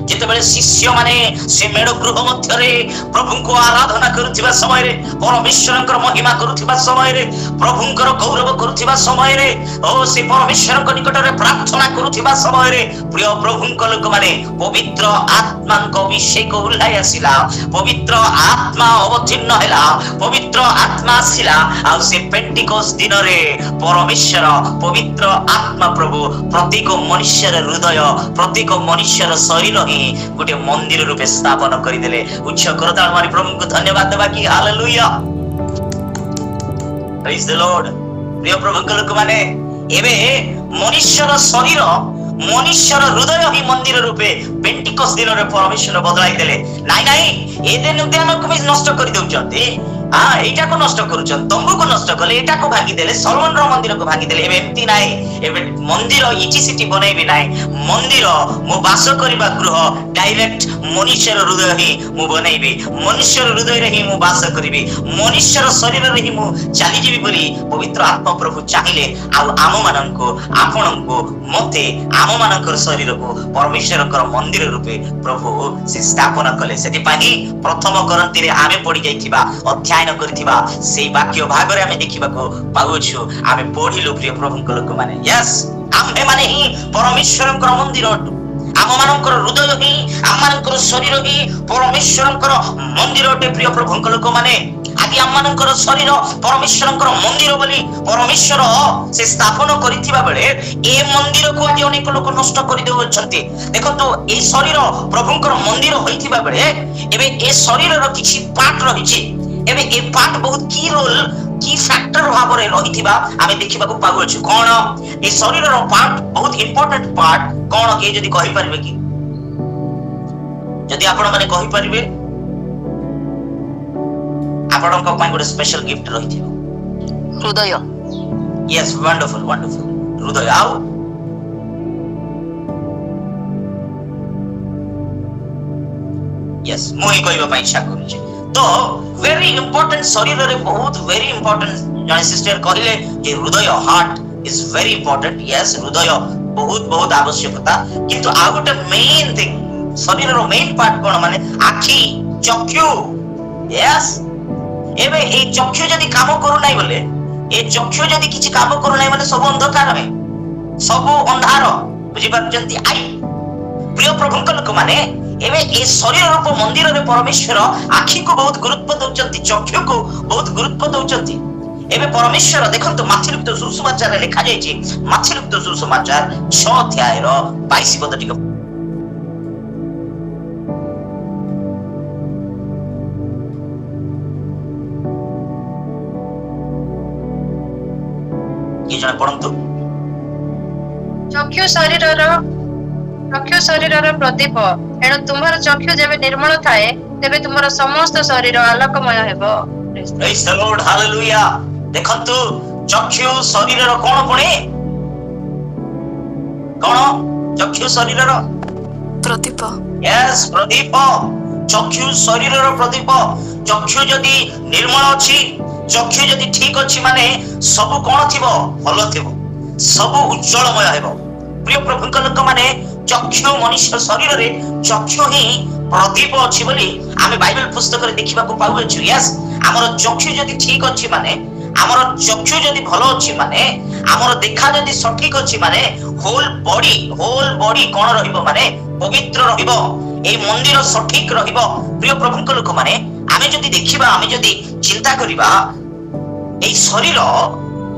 ଯେତେବେଳେ ଶିଷ୍ୟମାନେ ସେ ମେଢ ଗୃହ ମଧ୍ୟରେ ପ୍ରଭୁଙ୍କୁ ଆରାଧନା କରୁଥିବା ସମୟରେ, ପରମେଶ୍ୱରଙ୍କର ମହିମା କରୁଥିବା ସମୟରେ, ପ୍ରଭୁଙ୍କର ଗୌରବ କରୁଥିବା ସମୟରେ, ଓ ସେ ପରମେଶ୍ୱରଙ୍କ ନିକଟରେ ପ୍ରାର୍ଥନା କରୁଥିବା ସମୟରେ, ପ୍ରିୟ ପ୍ରଭୁଙ୍କ ଲୋକମାନେ, ପବିତ୍ର ଆତ୍ମାଙ୍କ ଅଭିଷେକ ଓହ୍ଲାଇ ଆସିଲା, ପବିତ୍ର ଆତ୍ମା ଅବତୀର୍ଣ୍ଣ ହେଲା, ପବିତ୍ର ଆତ୍ମା ଆସିଲା। ଆଉ ସେ ପେଣ୍ଟିକୋଷ୍ଟ ଦିନରେ ପରମେଶ୍ୱର ପବିତ୍ର ଆତ୍ମା ପ୍ରଭୁ ପ୍ରତ୍ୟେକ ମନୁଷ୍ୟର ହୃଦୟ, ପ୍ରତ୍ୟେକ ମନୁଷ୍ୟର ଶରୀର ହିଁ ଗୋଟେ ମନ୍ଦିର ରୂପେ ସ୍ଥାପନ କରିଦେଲେ। ଉଚ୍ଚ କରତାଳ ମାରି ପ୍ରଭୁଙ୍କୁ ଧନ୍ୟବାଦ ଦେବା କି? ହାଲେଲୁୟା, ପ୍ରେଜ୍ ଦ ଲର୍ଡ। ପ୍ରିୟ ପ୍ରଭୁଙ୍କ ଲୋକମାନେ, ଏବେ ମନୁଷ୍ୟର ଶରୀର, ମନୁଷ୍ୟର ହୃଦୟ ହିଁ ମନ୍ଦିର ରୂପେ ପେଣ୍ଟିକୋଷ୍ଟ ଦିନରେ ପରମେଶ୍ୱର ବଦଳାଇ ଦେଲେ। ନାଇଁ ନାଇଁ, ଏଦେନ ଉଦ୍ୟାନକୁ ବି ନଷ୍ଟ କରିଦଉଛନ୍ତି, ଏଇଟାକୁ ନଷ୍ଟ କରୁଛନ୍ତି, ତମ୍ବୁକୁ ନଷ୍ଟ କଲେ, ଏଟାକୁ ଭାଙ୍ଗିଦେଲେ, ସଲୋମନର ମନ୍ଦିରକୁ ଭାଙ୍ଗିଦେଲେ। ଏବେ ଏମିତି ନାହିଁ, ଏବେ ମନ୍ଦିର ଇଟି ସିଟି ବନେଇବି ନାହିଁ, ମନ୍ଦିର ମୁଁ ବାସ କରିବା ଗୃହ ଡାଇରେକ୍ଟ ମନୁଷ୍ୟର ହୃଦୟ ହିଁ ମୁଁ ବନେଇବି, ମନୁଷ୍ୟର ହୃଦୟରେ ହିଁ ମୁଁ ବାସ କରିବି, ମନୁଷ୍ୟର ଶରୀରରେ ହିଁ ମୁଁ ଚାଲିଯିବି ବୋଲି ପବିତ୍ର ଆତ୍ମା ପ୍ରଭୁ ଚାହିଁଲେ। ଆଉ ଆମମାନଙ୍କୁ, ଆପଣଙ୍କୁ, ମତେ, ଆମମାନଙ୍କର ଶରୀରକୁ ପରମେଶ୍ୱରଙ୍କର ମନ୍ଦିର ରୂପେ ପ୍ରଭୁ ସେ ସ୍ଥାପନ କଲେ। ସେଥିପାଇଁ ପ୍ରଥମ କରନ୍ତୀରେ ଆମେ ପଢି ଯାଇଥିବା, ଅଧ୍ୟୟନ କରିଥିବା ସେଇ ବାକ୍ୟ ଭାଗରେ ଆମେ ଦେଖିବାକୁ ପାଉଛୁ, ଆମେ ପଢିଲୁ ପ୍ରିୟ ପ୍ରଭୁଙ୍କ ଲୋକମାନେ। ୟେସ୍, ଆମ୍ଭେ ମାନେ ହିଁ ପରମେଶ୍ୱରଙ୍କର ମନ୍ଦିର ଅଟୁ। ଆମମାନଙ୍କର ହୃଦୟ ହିଁ, ଆମମାନଙ୍କର ଶରୀର ହିଁ ପରମେଶ୍ୱରଙ୍କର ମନ୍ଦିର ଅଟେ। ପ୍ରିୟ ପ୍ରଭୁଙ୍କ ଲୋକମାନେ, ଆଜି ଆମମାନଙ୍କର ଶରୀର ପରମେଶ୍ୱରଙ୍କର ମନ୍ଦିର ବୋଲି ପରମେଶ୍ୱର ସେ ସ୍ଥାପନ କରିଥିବା ବେଳେ ଏ ମନ୍ଦିରକୁ ଆଜି ଅନେକ ଲୋକ ନଷ୍ଟ କରିଦେଉଛନ୍ତି। ଦେଖନ୍ତୁ, ଏ ଶରୀର ପ୍ରଭୁଙ୍କର ମନ୍ଦିର ହୋଇଥିବା ବେଳେ ଏବେ ଏ ଶରୀରର କିଛି ପାର୍ଟ ରହିଛି। ଏବେ ଏ ପାର୍ଟ ବହୁତ କି ରୋଲ, କି ଫ୍ୟାକ୍ଟର ଭାବରେ ରହିଥିବା ଆମେ ଦେଖିବାକୁ ପାଉଛୁ। କଣ ଏ ଶରୀରର ପାର୍ଟ, ବହୁତ ଇମ୍ପୋର୍ଟାଣ୍ଟ ପାର୍ଟ କଣ, କିଏ ଯଦି କହିପାରିବେ କି? जदि आपण माने कहि परिबे आपणक पय गोटे स्पेशल गिफ्ट रहिथिबो हृदय यस वंडरफुल वंडरफुल हृदय आओ यस मुई कहबा पय इच्छा करूची तो वेरी इंपोर्टेंट शरीर रे बहुत वेरी इंपोर्टेंट जने सिस्टर कहले जे हृदय heart is very important yes हृदय बहुत बहुत आवश्यकता किंतु आ गोटे मेन थिंग शरीर रो मेन पार्ट कोन माने आखी चक्षु यस एबे ए चक्षु जदी काम करू नै बोले ए चक्षु जदी किछि काम करू नै माने सब अंधकार है सब अंधार बुझी पारजंती आई प्रिय प्रभुक लोक माने एबे ए शरीर रूप मंदिर रे परमेश्वर आखी को बहुत गुरुत्व दउचंती चक्षु को बहुत गुरुत्व दउचंती एबे परमेश्वर देखंतु माथिलुक्त सुसमाचार रे लिखा जाय छि माथिलुक्त सुसमाचार 6 अध्याय रो 22 पद टिक ये जने पढंतु चक्षु शरीरर प्रदीप एणु तुम्हार चक्षु जेबे निर्मल थाए तेबे तुम्हार समस्त शरीर आलोकमय हेबो प्रेज द लॉर्ड हालेलुया देखंतु चक्षु शरीरर कोन पुणी कोन चक्षु शरीरर प्रदीप यस प्रदीप चक्षु शरीरर प्रदीप चक्षु जदी निर्मल अछि चक्षु जदी ठीक अछि माने सब कोन थिबो भलो थिबो सब उज्जवलमय हेबो प्रिय प्रभुक लोक माने चक्षु मनुष्य शरीर रे चक्षु ही प्रदीप अछि बोली आमे बाइबल पुस्तक रे देखिबा को पाउ अछि यस हमर चक्षु जदी ठीक अछि माने हमर चक्षु जदी भलो अछि माने हमर देखा जदी सठिक अछि माने होल बॉडी कोन रहिबो माने पवित्र रहिबो ए मंदिर सठिक रहिबो प्रिय प्रभुक लोक माने आमे जदी देखिबा आमे जदी चिंता करिबा ए शरीर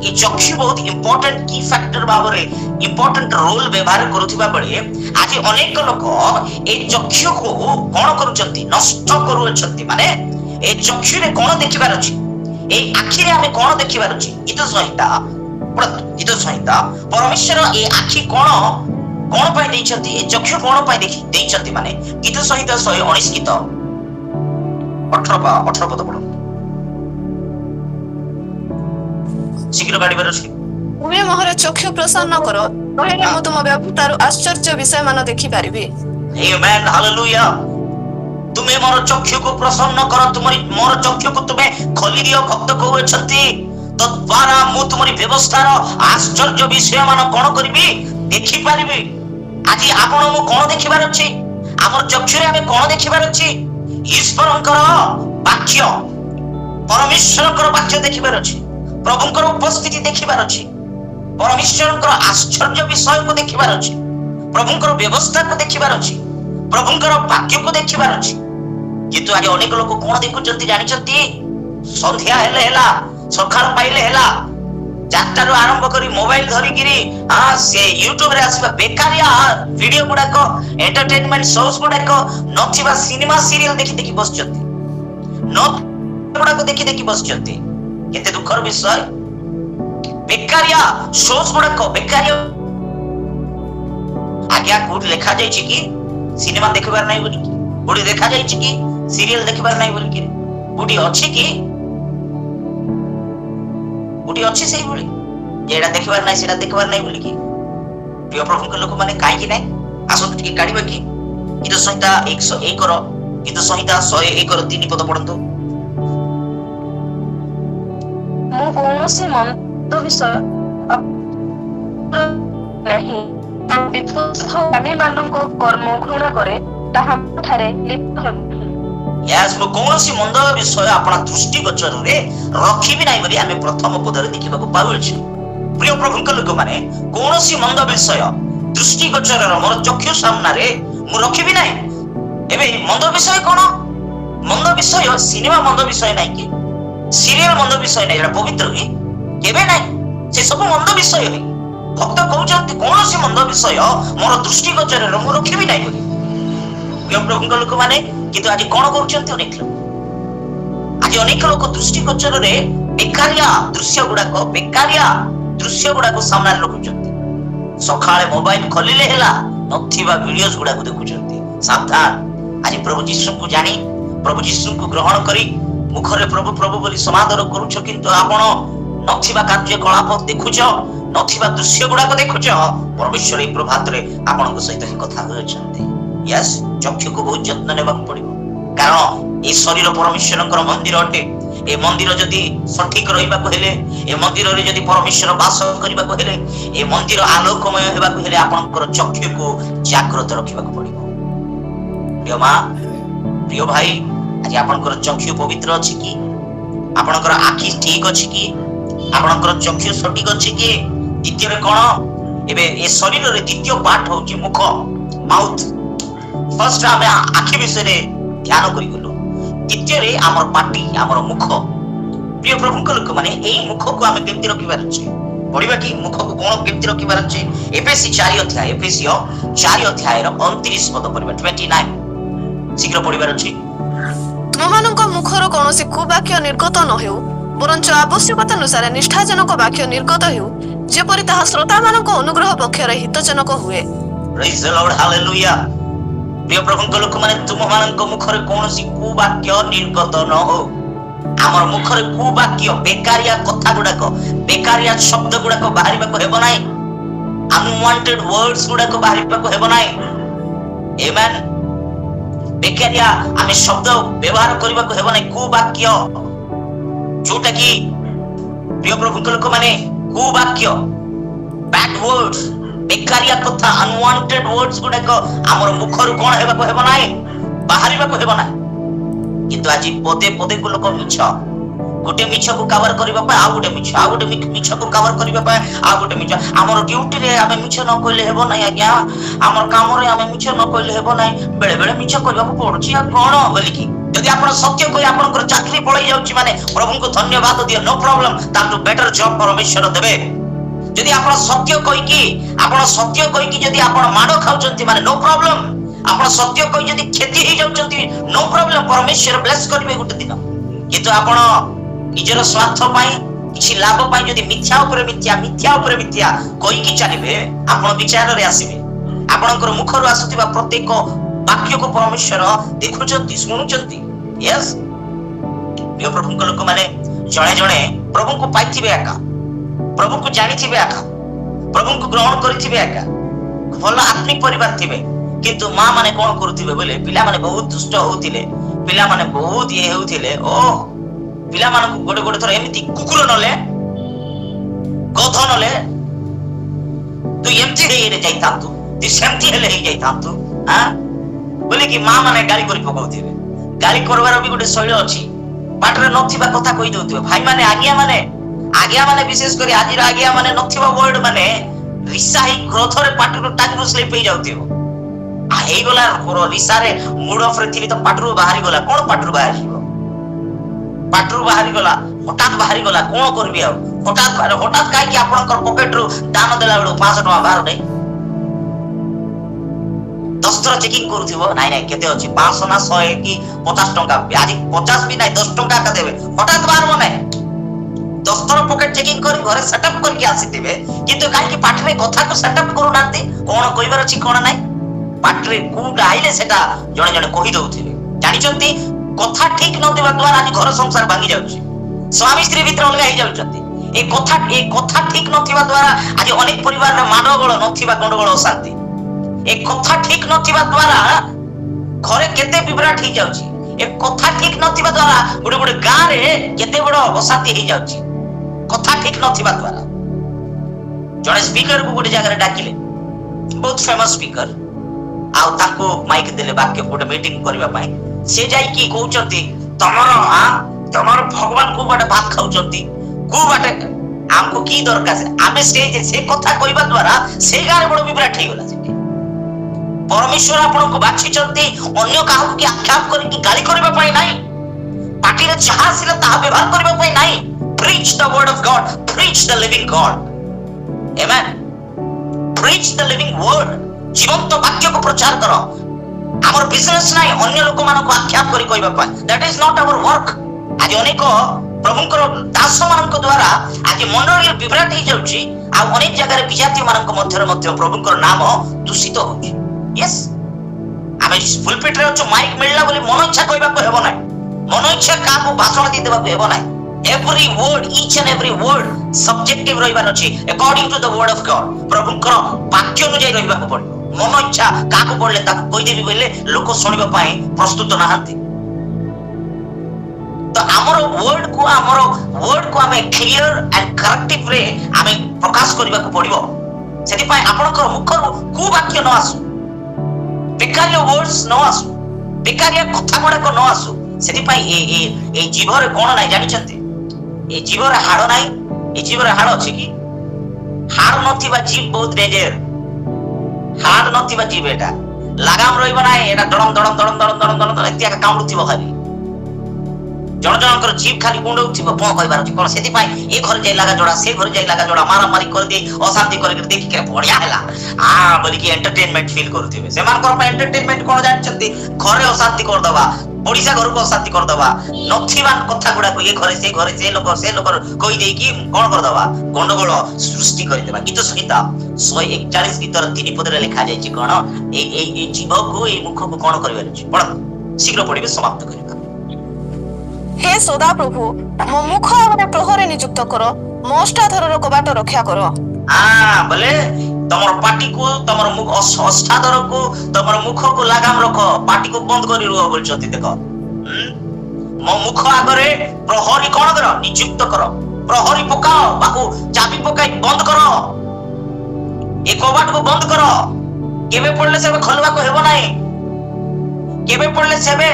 ये चक्षु बहुत इंपोर्टेंट की फैक्टर भाबरे इंपोर्टेंट रोल व्यवहार करूथिबा बळे आज अनेक लोक ए चक्षु को कोन करूचंती नष्ट करूचंती माने ए चक्षु रे कोन देखिबार अछि ए आखि रे हमें कोन देखिबार अछि इत संहिता परमेश्वर ए आखि कोन पाई दैछंती ए चक्षु कोन पाई देखि दैछंती माने इत संहिता 119 गीत 18 पद पढो शीघ्र गाड़ी बरछि तुमे मोहर चक्षु प्रसन्न करो कहले मु तुम व्यवतार आश्चर्य विषय मान देखि पारिबी आमेन हालेलुया तुमे मोर चक्षु को प्रसन्न करो तुमरी मोर चक्षु को तुमे खोली दियो भक्त कहउछंती तद्वारा मु तुमरी व्यवस्थार आश्चर्य विषय मान कोन करबी देखि पारिबी आज आपण मु कोन देखिबार अछि हमर चक्षु रे हमें कोन देखिबार अछि ईश्वरंकर वाक्य परमेश्वरंकर वाक्य देखिबार अछि प्रभुंकर उपस्थिति देखिबार अछि परमेश्वरंकर आश्चर्य विषय को देखिबार अछि प्रभुंकर व्यवस्था को देखिबार अछि प्रभुंकर वाक्य को देखिबार अछि किंतु आज अनेक लोक कोन देखुचंती जानिचंती संध्या हेले हेला सखाळ पाइले हेला जाटारो आरंभ करी मोबाइल धरि गिरी से YouTube रे आसीबा बेकारिया वीडियो गुडा को एंटरटेनमेंट शोज गुडा को नथिबा सिनेमा सीरियल देखि बसचंती न गुडा को देखि बसचंती केते दुखर विषय बेकारिया शोज गुडा को बेकारिया आज्ञा कोड लिखा जाय छि कि सिनेमा देखबार नै बोली कोडी देखा जाय छि कि सीरियल देखबार नै बोली कि कोडी अछि कि कोडी अछि सही बोली जेडा देखबार नै सेडा देखबार नै बोली कि प्रिय प्रभु के लोक माने काहे कि नै आसो टिके काढिबा कि इत संहिता 101 रो इत संहिता 101 रो 3 पद पढंतु मु कौनसी मंद विषय नहीं आमे मानको कर्म घृणा करे ताहा ठारे लिप्त हेबु यस मु कौनसी मंद विषय आपना दृष्टि गोचर रे रखिबि नै बोली आमे प्रथम पद रे देखिबा को पाउछि प्रिय प्रभु के लोक माने कौनसी मंद विषय दृष्टि गोचर रो मोर चक्षु सामना रे मु रखिबि नै एबे मंद विषय कोन मंद विषय सिनेमा मंद विषय नै कि सीरियल मंद विषय नै एटा पवित्र कि केबे नै से सब मंद विषय है भक्त कहउछंती कोनोसी मंद विषय मोर दृष्टि गोचर रे मु रखिबि नै बोली प्रिय प्रभु के लोक माने किंतु आज कोन करूछंती अनेक लोक दृष्टि गोचर रे बेकारिया दृश्य गुडा को सामने रखुछंती सखाळे मोबाइल खोलिले हेला नथिबा वीडियोस गुडा को देखुछंती सावधान आज प्रभु यीशु को जानी प्रभु यीशु को ग्रहण करी मुखरे प्रभु प्रभु बोली समादर करूछ किंतु आपण नथिबा कार्यकलाप देखुछ नथिबा दृश्य गुडाक देखुछ परमेश्वर एई प्रभात रे आपनक सहित ही कथा होछन्ते। यस चक्षु को बहुत जत्न नेबाक पड़िबो कारण ए शरीर परमेश्वरकर मंदिर अटे। ए मंदिर जदि सठिक रहिबाक हेले ए मंदिर रे जदि परमेश्वर वास करिबाक हेले ए मंदिर आलोकमय हेबाक हेले आपनकर चक्षु को जागृत रखिबाक पड़िबो। प्रिय मां प्रिय भाई आज आपनकर चक्षु पवित्र अछि कि आपनकर आखि ठीक अछि कि आपनकर चक्षु सठिक अछि कि द्वितीय कोन एबे ए शरीर रे द्वितीय पार्ट होछि मुख माउथ। फर्स्ट आमे आखि विषय रे ध्यान करि गलो द्वितीय रे हमर पाटी हमर मुख। प्रिय प्रभु को लोक माने एई मुख को आमे केमति रखिबार अछि पढिबा कि मुख को कोन केमति रखिबार अछि एफएससी 4 अध्याय एफएससी 4 अध्याय रो 29 पद पढिबा 29 शीघ्र पढिबार अछि। तुमମାନଙ୍କ मुखर कौनसी कुवाक्य निर्गत न हेउ बरंच आवश्यकता अनुसार निष्ठाजनक वाक्य निर्गत हेउ जेपरि ताहा श्रोताମାନଙ୍କ अनुग्रह पक्षरे हितजनक हुए। Praise the Lord hallelujah. प्रिय प्रभु को लोक माने तुमମାନଙ୍କ मुखरे कौनसी कुवाक्य निर्गत न हो। हमर मुखरे कुवाक्य बेकारिया कथा गुडाक बेकारिया शब्द गुडाक बाहरिबाको हेबो नाही अनवांटेड वर्ड्स गुडाक बाहरिबाको हेबो नाही। आमेन। बेकारिया आमे शब्द व्यवहार करबा को हेबो नै कुवाक्य जोटा कि प्रिय प्रभु को लोक माने कुवाक्य बैड वर्ड्स बेकारिया कथा अनवांटेड वर्ड्स गुडा को हमर मुखरु कोन हेबा को हेबो नै बाहरिबा को हेबो नै। किंतु आज पदे पदे को लोक मिछ गोटे मिछ को कवर करबा पय आ गोटे मिछ को कवर करबा पय आ गोटे मिछ हमर ड्यूटी रे आमे मिछ न कइले हेबो नै आज्ञा हमर काम रे आमे मिछ न कइले हेबो नै बेले बेले मिछ करबा को पड़छि आ कोन बोली कि यदि आपण सत्य कहि आपनकर चाकरी पळै जाउछि माने प्रभु को धन्यवाद दियो नो प्रॉब्लम ताकू बेटर जॉब परमेश्वर देबे। यदि आपण सत्य कहि कि यदि आपण माड खाउछन्ती माने नो प्रॉब्लम आपण सत्य कहि यदि खेती हे जाउछन्ती नो प्रॉब्लम परमेश्वर ब्लेस करबे गुटे दिन। किंतु आपण निजर स्वार्थ पाई किछि लाभ पाई यदि मिथ्या ऊपर मिथ्या कहि कि चलिबे आपण विचार रे आसीबे आपणकर मुखरु आसुतिबा प्रत्येक वाक्य को परमेश्वर देखुचंती सुनुचंती। यस प्रिय प्रभु को लोक माने जणे जणे प्रभु को पाइथिबे आका प्रभु को जानिथिबे आका प्रभु को ग्रहण करिथिबे आका भल आत्मिक परिवार थिबे किंतु मां माने कोन करूथिबे बोले पिला माने बहुत दुष्ट होउथिले पिला माने बहुत ये होउथिले ओ पिला मान को गोटे गोटे थर एमिति कुकुर नले गध नले तू एमती हे रे जाइतांतु तू सेमती हेले हे जाइतांतु हां बोले कि मां माने गाली करि पकाउथिबे गाली करबार भी गोटे शैली अछि पाटरे नथिबा कथा कहि दउथिबे भाई माने आज्ञा माने विशेष करी आजिर आज्ञा माने नथिबा वर्ड माने रिसा ही क्रोध रे पाटरो टागरो स्लिप हे जाउथिबो आ हे गला पुरो रिसा रे मूड ऑफ रे थिबी तो पाटरो बाहरी गला कोन पाटरो बाहरी गला हठात बाहरी गला कोन करबी आ हठात काई कि आपनकर पॉकेट रो दान देला बेलो 500 टका बाहर दे 10 थर चेकिंग करूथिबो नाइ केते अछि 500 ना 100 कि 50 टका आज 50 भी नाइ 10 टका का देबे हठात बाहर नै 10 थर पॉकेट चेकिंग कर घरे सेटअप करके आसीथिबे किंतु काई कि पाठरे कथा को सेटअप करू नांती कोन कहिबार अछि कोन नाइ पाठरे कुड आइले सेटा जणे जणे कहि दउथिबे जानिचंती कथा ठीक न देबा द्वारा आज घर संसार भांगी जाउछि स्वामी स्त्री भीतर अलगा हे जाउछंती ए कथा ठीक न थिबा द्वारा आज अनेक परिवार रे माडगोळ नथिबा गंडगोळ अशांति ए कथा ठीक न थिबा द्वारा घरे केते विभ्राट हे जाउछि ए कथा ठीक न थिबा द्वारा गुडे गुडे गां रे केते बड़ अशांति हे जाउछि कथा ठीक न थिबा द्वारा जणे स्पीकर को गुडे जगह रे डाकिले बहुत फेमस स्पीकर आ ताको माइक देले वाक्य गुडे मीटिंग करबा पई से जाई की कहउचंती तमर भगवान को बाटे भात खाउचंती को बाटे हमको की दरकार से आमे से कथा कहबा द्वारा से गार बड़ विभ्राट हे गेला सेठी परमेश्वर आपन को बाछि चंती अन्य काहू की आख्याप करी की गाली करबा पई नाही पार्टी रे जहां सिला ता व्यवहार करबा पई नाही preach the word of God preach the living God amen preach the living word जीवंत वाक्य को प्रचार करो हमर बिजनेस नाही अन्य लोक मान को आख्याप करी कहबा पई that is not our work आज अनेक प्रभुकर दास मान द्वारा आज मंडली विभ्राट हो जाउछि आ अनेक जगह रे विजाति मान मध्य प्रभुकर नाम दूषित होछि। यस ଆମେ ପୁଲପିଟ ରେ ଅଛୁ, ମାଇକ ମିଳିଲା ବୋଲି ମନ ଇଚ୍ଛା କହିବାକୁ ହେବ ନାହିଁ, ମନ ଇଚ୍ଛା କାହାକୁ ଭାଷଣ ଦେଇଦେବାକୁ ହେବ ନାହିଁ। Every word, each and every word subjective ରହିବାର ଅଛି according to the word of God। ପ୍ରଭୁଙ୍କର ବାକ୍ୟ ଅନୁଯାୟୀ ରହିବାକୁ ପଡିବ। ମନ ଇଚ୍ଛା କାହାକୁ ପଡିଲେ ତାକୁ କହିଦେବି ବୋଇଲେ ଲୋକ ଶୁଣିବା ପାଇଁ ପ୍ରସ୍ତୁତ ନାହାନ୍ତି। ତ ଆମର ୱାର୍ଡ କୁ ଆମେ କ୍ଲିୟର ଆଣ୍ଡ କରେକ୍ଟିଭ ରେ ଆମେ ପ୍ରକାଶ କରିବାକୁ ପଡିବ। ସେଥିପାଇଁ ଆପଣଙ୍କର ମୁଖରୁ କୁ ବାକ୍ୟ ନ ଆସୁ, ବେକାରିଆ ୱାର୍ଡସ୍ ନ ଆସୁ, ବେକାରିଆ କଥା ଗୁଡାକ ନ ଆସୁ। ସେଥିପାଇଁ ଏ ଜୀବରେ କଣ ନାହିଁ ଜାଣିଛନ୍ତି? ଏ ଜୀବରେ ହାଡ ନାହିଁ। ଏ ଜୀବରେ ହାଡ ଅଛି କି? ହାଡ ନଥିବା ଜୀବ ବହୁତ ଡେଞ୍ଜର। ହାଡ ନଥିବା ଜୀବ ଏଟା ଲାଗାମ ରହିବ ନାହିଁ। ଏଟା ଦଡମ ଦଡମ ଦଡମ ଦଡମ ଦଡମ ଦଡମ ଦଡମ ଏତିକି କାମୁଡୁଥିବ ଖାଲି। ଜଣ ଜଣଙ୍କର ଜୀବ ଖାଲି କୁଣ୍ଡଉଥିବ କଣ କହିବାର ଅଛି କଣ। ସେଥିପାଇଁ ଏ ଘରେ ଯାଇ ଲାଗା ଜୋଡା, ସେ ଘରେ ଯାଇ ଲାଗା ଜୋଡା, ମାରାମାରି କରିଦେଇ ଅଶାନ୍ତି କରିକି ଦେଖିକି ବଢିଆ ହେଲା ବୋଲିକି ଏଣ୍ଟରଟେନମେଣ୍ଟ ଫିଲ୍ କରୁଥିବେ। ସେମାନଙ୍କର ପାଇଁ ଏଣ୍ଟରଟେନମେଣ୍ଟ କଣ ଜାଣିଛନ୍ତି? ଘରେ ଅଶାନ୍ତି କରିଦବା, ଓଡିଶା ଘରକୁ ଅଶାନ୍ତି କରିଦବା, ନଥିବା କଥା ଗୁଡାକୁ ଏ ଘରେ ସେ ଲୋକ କହିଦେଇକି କଣ କରିଦବା, ଗଣ୍ଡଗୋଳ ସୃଷ୍ଟି କରିଦେବା। ଗୀତ ସଂହିତା 141 ଗୀତର 3 ପଦରେ ଲେଖା ଯାଇଛି କଣ? ଏଇ ଜୀବକୁ ଏଇ ମୁଖକୁ କଣ କରିବାର ଅଛି? ପଢନ୍ତୁ, ଶୀଘ୍ର ପଢିବେ, ସମାପ୍ତ କରିବା। ହେ ସଦା ପ୍ରଭୁ, ମୋ ମୁଖ ଆଗରେ ପ୍ରହରୀ ନିଯୁକ୍ତ କର, ମୋ ଅଷ୍ଟାଧରର କବାଟ ରକ୍ଷା କର। ବୋଲେ ତମର ପାଟିକୁ, ତମର ଅଷ୍ଟାଧରକୁ, ତମର ମୁଖକୁ ଲାଗାମ ରଖ, ପାଟିକୁ ବନ୍ଦ କରି ରୁହ ବୋଲଛନ୍ତି। ଦେଖ, ମୋ ମୁଖ ଆଗରେ ପ୍ରହରୀ କଣ କର? ନିଯୁକ୍ତ କର। ପ୍ରହରୀ ପକାଅ, ବାକୁ ଚାବି ପକାଇ ବନ୍ଦ କର, ଏ କବାଟକୁ ବନ୍ଦ କର। କେବେ ପଡିଲେ ସେବେ ଖୋଲିବାକୁ ହେବ ନାହିଁ। କେବେ ପଡିଲେ ସେବେ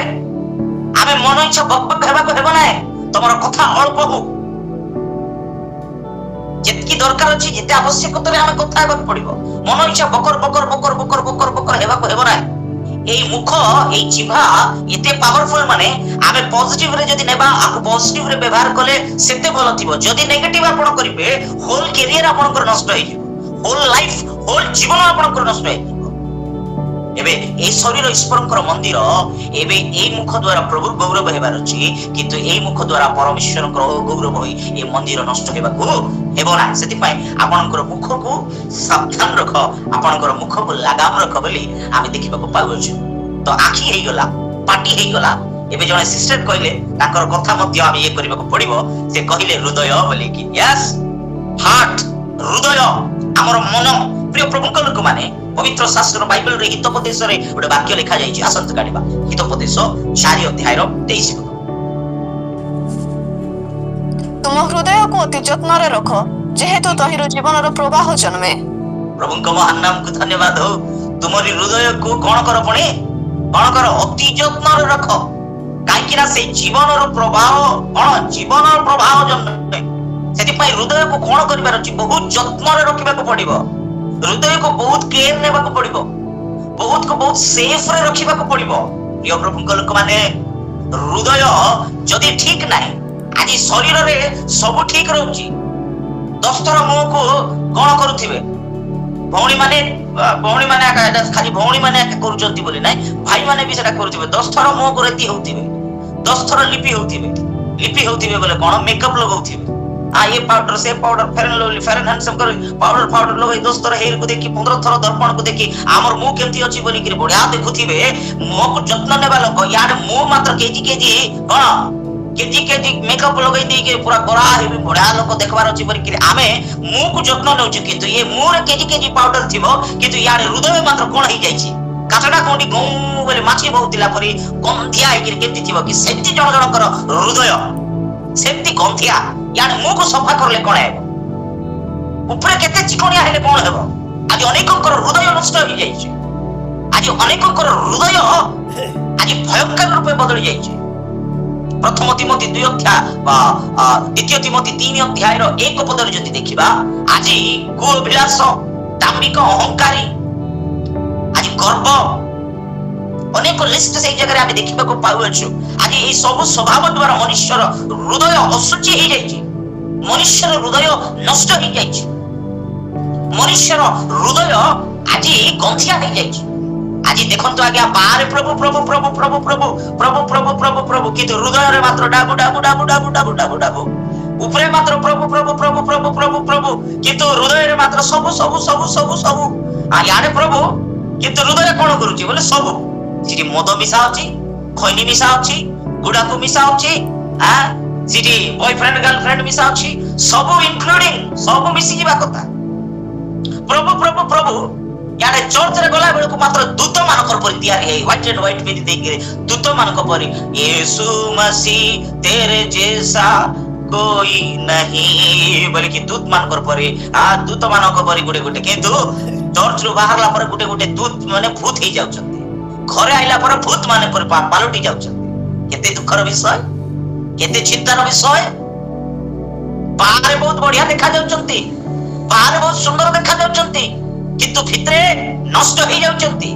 ଆମେ ମନ ଇଚ୍ଛା ବକବକ ହେବାକୁ ହେବ ନାହିଁ। ତମର କଥା ଅଳ୍ପ ହଉ, ଯେତିକି ଦରକାର ଅଛି, ଯେତେ ଆବଶ୍ୟକତାରେ ଆମେ କଥା ହେବାକୁ ପଡିବ। ମନ ଇଚ୍ଛା ବକର ବକର ବକର ବକର ବକର ବକର ହେବାକୁ ହେବ ନାହିଁ। এই মুখ, এই জিভা এতে পাওয়ারফুল, মানে আমি পজিটিভ রে যদি নেবা, আপু পজিটিভ রে ব্যবহার কলে সেতে ভালো থিব। যদি নেগেটিভ আপন করিবে, হোল ক্যারিয়ার আপনকৰ নষ্ট হৈ যাব, হোল লাইফ, হোল জীবন আপনকৰ নষ্ট হৈ যাব। এবে এই শরীর ঈশ্বরଙ୍କର মন্দির, এবে এই মুখ দ্বারা প্রভুর গৌরব হেবার ଅଛି, কিন্তু এই মুখ দ্বারা পরমেশ্বরଙ୍କର গৌরব ହୋଇ এই মন্দির নষ্ট হেବାକୁ ହେବ ନାହିଁ। ସେଥିପାଇଁ ଆପଣଙ୍କର ମୁଖକୁ ସାବଧାନ ରଖ, ଆପଣଙ୍କର ମୁଖକୁ ଲାଗାମ ରଖ ବୋଲି ଆମେ ଦେଖିବାକୁ ପାଉଛୁ। ତ ଆଖି ହେଇଗଲା, ପାଟି ହେଇଗଲା, ଏବେ ଜଣେ ସିଷ୍ଟର କହିଲେ, ତାଙ୍କର କଥା ମଧ୍ୟ ଆମେ ଇଏ କରିବାକୁ ପଡିବ। ସେ କହିଲେ ହୃଦୟ ବୋଲିକି। ୟେସ୍, ହାର୍ଟ, ହୃଦୟ, ଆମର ମନ। ପ୍ରିୟ ପ୍ରଭୁଙ୍କ ଲୋକମାନେ, ପବିତ୍ର ଶାସ୍ତ୍ର ବାଇବେଲରେ ହିତୋପଦେଶରେ ଗୋଟେ ବାକ୍ୟ ଲେଖା ଯାଇଛି। ଆସନ୍ତୁ କାଢିବା, ହିତୋପଦେଶ 4 ଅଧ୍ୟାୟର 23 ପଦ। ତୁମ ହୃଦୟକୁ ଅତି ଯତ୍ନରେ ରଖ, ଯେହେତୁ ତହିଁରୁ ଜୀବନର ପ୍ରବାହ ଜନ୍ମେ। ପ୍ରଭୁଙ୍କ ମହାନ ନାମକୁ ଧନ୍ୟବାଦ ହଉ। ତୁମରି ହୃଦୟକୁ କଣ କର? ପୁଣି କଣ କର? ଅତି ଯତ୍ନରେ ରଖ। କାହିଁକି ନା ସେଇ ଜୀବନର ପ୍ରବାହ କଣ? ଜୀବନର ପ୍ରବାହ ଜନ୍ମେ। ସେଥିପାଇଁ ହୃଦୟକୁ କଣ କରିବାର ଅଛି? ବହୁତ ଯତ୍ନରେ ରଖିବାକୁ ପଡିବ। ହୃଦୟକୁ ବହୁତ କେୟାର ନେବାକୁ ପଡିବ, ବହୁତ ସେଫ ରେ ରଖିବାକୁ ପଡିବ। ପ୍ରିୟ ପ୍ରଭୁଙ୍କ ଲୋକମାନେ, ହୃଦୟ ଯଦି ଠିକ ନାହିଁ, ଆଜି ଶରୀରରେ ସବୁ ଠିକ ରହୁଛି, ଦସ୍ତର ମୁହଁକୁ କଣ କରୁଥିବେ? ଭଉଣୀ ମାନେ ଖାଲି ଭଉଣୀ ମାନେ କରୁଛନ୍ତି ବୋଲି ନାହିଁ, ଭାଇ ମାନେ ବି ସେଟା କରୁଥିବେ। ଦସ୍ତର ମୁହଁକୁ ରେତି ହଉଥିବେ, ଦସ୍ତର ଲିପି ହଉଥିବେ ବୋଲେ କଣ? ମେକଅପ ଲଗାଉଥିବେ। ये पाउडर से powder, fair and lovely, fair and handsome कर पाउडर लगे दोस्तर हेयर को देखि 15 थर दर्पण को देखि हमर मुंह केमती अछि बोली कि बढ़िया देखुथिबे। मुंह को जत्न नेबा लोक यार मुंह मात्र केजी मेकअप लगे दी के पूरा गोरा हेबी बढ़िया लोक देखबार अछि बोली कि आमे मुंह को जत्न नउछि, किंतु ये मुंह रे केजी पाउडर थिबो, किंतु यार हृदय मात्र कोन होई जायछि? काटडा कोंडी गौ बोले माछी बहुतिला परी गंधिया हे कि केमती थिबो कि सेति जण जणकर हृदय सेति गंधिया। यार मुंह को सफा करले कोन हेबो? ऊपर केते चिकनिया हेले कोन हेबो? आज अनेकंकर हृदय नष्ट होई जायछि। आज अनेकंकर हृदय आज भयंकर रूपे बदली जायछि। प्रथम तिमोथी 2 अध्याय बा द्वितीय तिमोथी 3 अध्यायर 1 पदरे जति देखिबा, आज कुअभिलाष, दाम्भिक, अहंकारी, आज गर्व, अनेक लिस्ट से जगह आमे देखिबाको पाउछु। आज ए सब स्वभाव द्वारा मनुष्यर हृदय अशुचि हो जायछि, मनुष्यर हृदय नष्ट हो जायछि, मनुष्यर हृदय आज गंधिया हो जायछि। आज देखंतु आज्ञा बाहर प्रभु प्रभु प्रभु प्रभु प्रभु प्रभु प्रभु प्रभु प्रभु, किंतु हृदय रे मात्र डाबु डाबु डाबु डाबु डाबु डाबु डाबु, ऊपरे मात्र प्रभु प्रभु प्रभु प्रभु प्रभु प्रभु, किंतु हृदय रे मात्र सब सब सब सब सब। आ यारे प्रभु, किंतु हृदय कोन करूछि बोले सब ସେଠି ମଦ ମିଶା ଅଛି, ଖଇନି ମିଶା ଅଛି, ଗୁଡାକୁ ମିଶା ଅଛି, ସେଠି ବୟଫ୍ରେଣ୍ଡ ଗାର୍ଲଫ୍ରେଣ୍ଡ ମିଶା ଅଛି, ସବୁ ଇନକ୍ଲୁଡିଂ ସବୁ ମିଶି ଯିବା କଥା। ପ୍ରଭୁ ପ୍ରଭୁ ପ୍ରଭୁ याडे चर्च रे गला बेलକୁ ମାତ୍ର ଦୂତ ମାନଙ୍କର ପରି ତିଆରି ହେଇ ହ୍ୱାଇଟ ଏଣ୍ଡ ହ୍ୱାଇଟ ପିନ୍ଧି ଦେଇକି ଦୂତ ମାନଙ୍କ ପରି यीशु मसीह तेरे जैसा कोई नहीं बोले कि दूत मानकर परी दूत मानक परी गुटे गुटे किंतु चर्च रु बाहरला पर गुटे गुटे दूत माने भूत ही जाउछन्ती, घरे आइला पर भूत माने पर पालटी जाउछन्ती। केते दुखर विषय, केते चिंतार विषय। बाहर बहुत बढ़िया देखा जाउछन्ती, बाहर बहुत सुंदर देखा जाउछन्ती, किंतु भितरे नष्ट हो जाउछन्ती।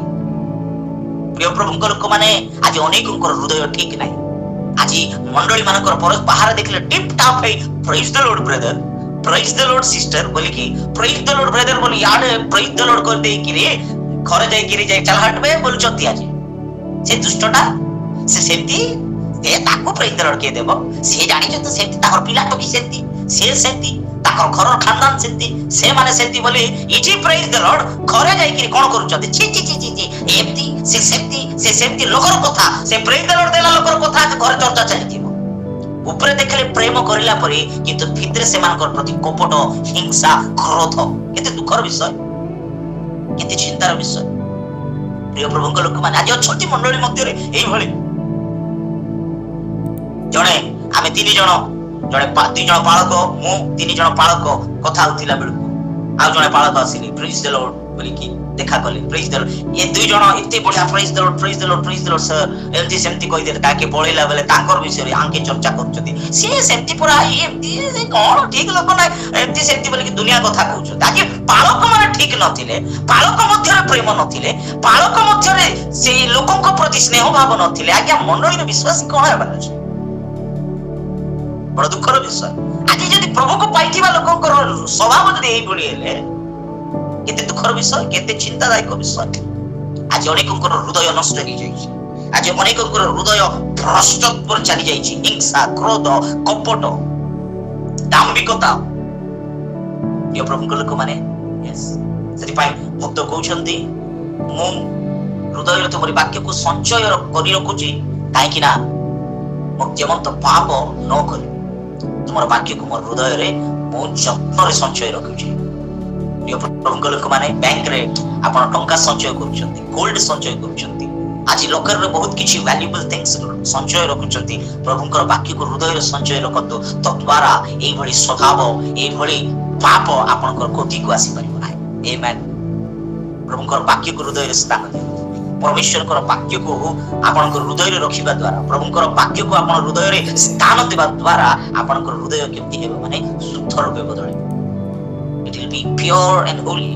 प्रिय प्रभुଙ୍କ लोक माने आज अनेकଙ୍କର हृदय ठीक नाही। आज मंडली मानकर परस बाहर देखले टिप टॉप है praise the Lord brother, praise the Lord sister बोली कि प्रेज द लॉर्ड ब्रदर बोली याडे प्रेज द लॉर्ड कर दे कि रे घरे जाई गिरी जाई चल हटबे बोलचती। आज से दुष्टटा से सेमती ते ताको प्रेज द लॉर्ड के देबो, से जानि जे तो सेमती ताकर पिला तो भी सेमती, से सेमती ताकर घर खानदान सेमती, से माने सेमती बोली इजी प्रेज द लॉर्ड घरे जाई कि कोन करूचती छी छी छी छी एमती से सेमती लोकर कथा से प्रेज द लॉर्ड देला लोकर कथा घर चर्चा चलिथिबो। ऊपर देखले प्रेम करिला परी किंतु भितरे से मानकर प्रति कपट हिंसा क्रोध केते दुखर विषय, केते चिंतार विषय। प्रिय प्रभुଙ୍କ लोक माने आज छोटी मंडली मध्य रे एई भली जणे आमे तीन जण जणे दुई जण पालक मु तीन जण पालक कथा होतिला बेलको आ जणे पालक आसिली प्रेज द लॉर्ड बोली कि देखा कले प्रेज द लॉर्ड ये दुई जण एते बढ़िया praise the Lord praise the Lord praise the Lord sir एमती सेमती कहि दे ताके पळेला बेले तांकर विषय रे आंके चर्चा करछथि से सेमती पूरा एमती से कोन ठीक लोक ना एमती सेमती बोली कि दुनिया कथा कहउछ ताकि पालक माने ठीक नथिले, पालक मध्य रे प्रेम नथिले, पालक मध्य रे से लोकन को प्रति स्नेह भाव नथिले। आज्ञा मंडली रे विश्वास कोन हेबार अछि बड़ दुखर विषय। आज यदि प्रभु को पाइथिबा लोकन स्वभाव जदि एई बोली हेले केते दुखर विषय, केते चिंतादायक विषय। आज अनेकଙ୍କର हृदय नष्ट हो जाइछि, आज अनेकଙ୍କର हृदय भ्रष्ट पर चली जाइछि, हिंसा क्रोध कपट दाम्भिकता। ये प्रभुଙ୍କ लोक माने यस सेति पाई भक्त कहउछन्ती मु हृदय तुमरी वाक्य को संचय करि रखुछि काहेकि ना मु जेमंत पाप न करि तुमर वाक्य को मोर हृदय रे मु जत्न रे संचय रखुछि। ये प्रभुଙ୍କ लोक माने बैंक रे आपण टंका संचय करूछन्ती, गोल्ड संचय करूछन्ती, आज लोकर रे बहुत किछि वैल्यूएबल थिंग्स संचय रखुछन्ती। प्रभुଙ୍କର वाक्य को हृदय रे संचय रखतो तो द्वारा एई भली स्वभाव एई भली पाप आपनकर कोठी को आसी परिबो नाही। आमेन। प्रभुଙ୍କର वाक्य को हृदय रे स्थान दियो। परमेश्वरଙ୍କର वाक्य को आपनकर हृदय रे रखिबा द्वारा, प्रभुଙ୍କର वाक्य को आपन हृदय रे स्थान देबा द्वारा आपनकर हृदय केमति हेबो माने शुद्ध रूपे बदलिबो। It will be pure and holy.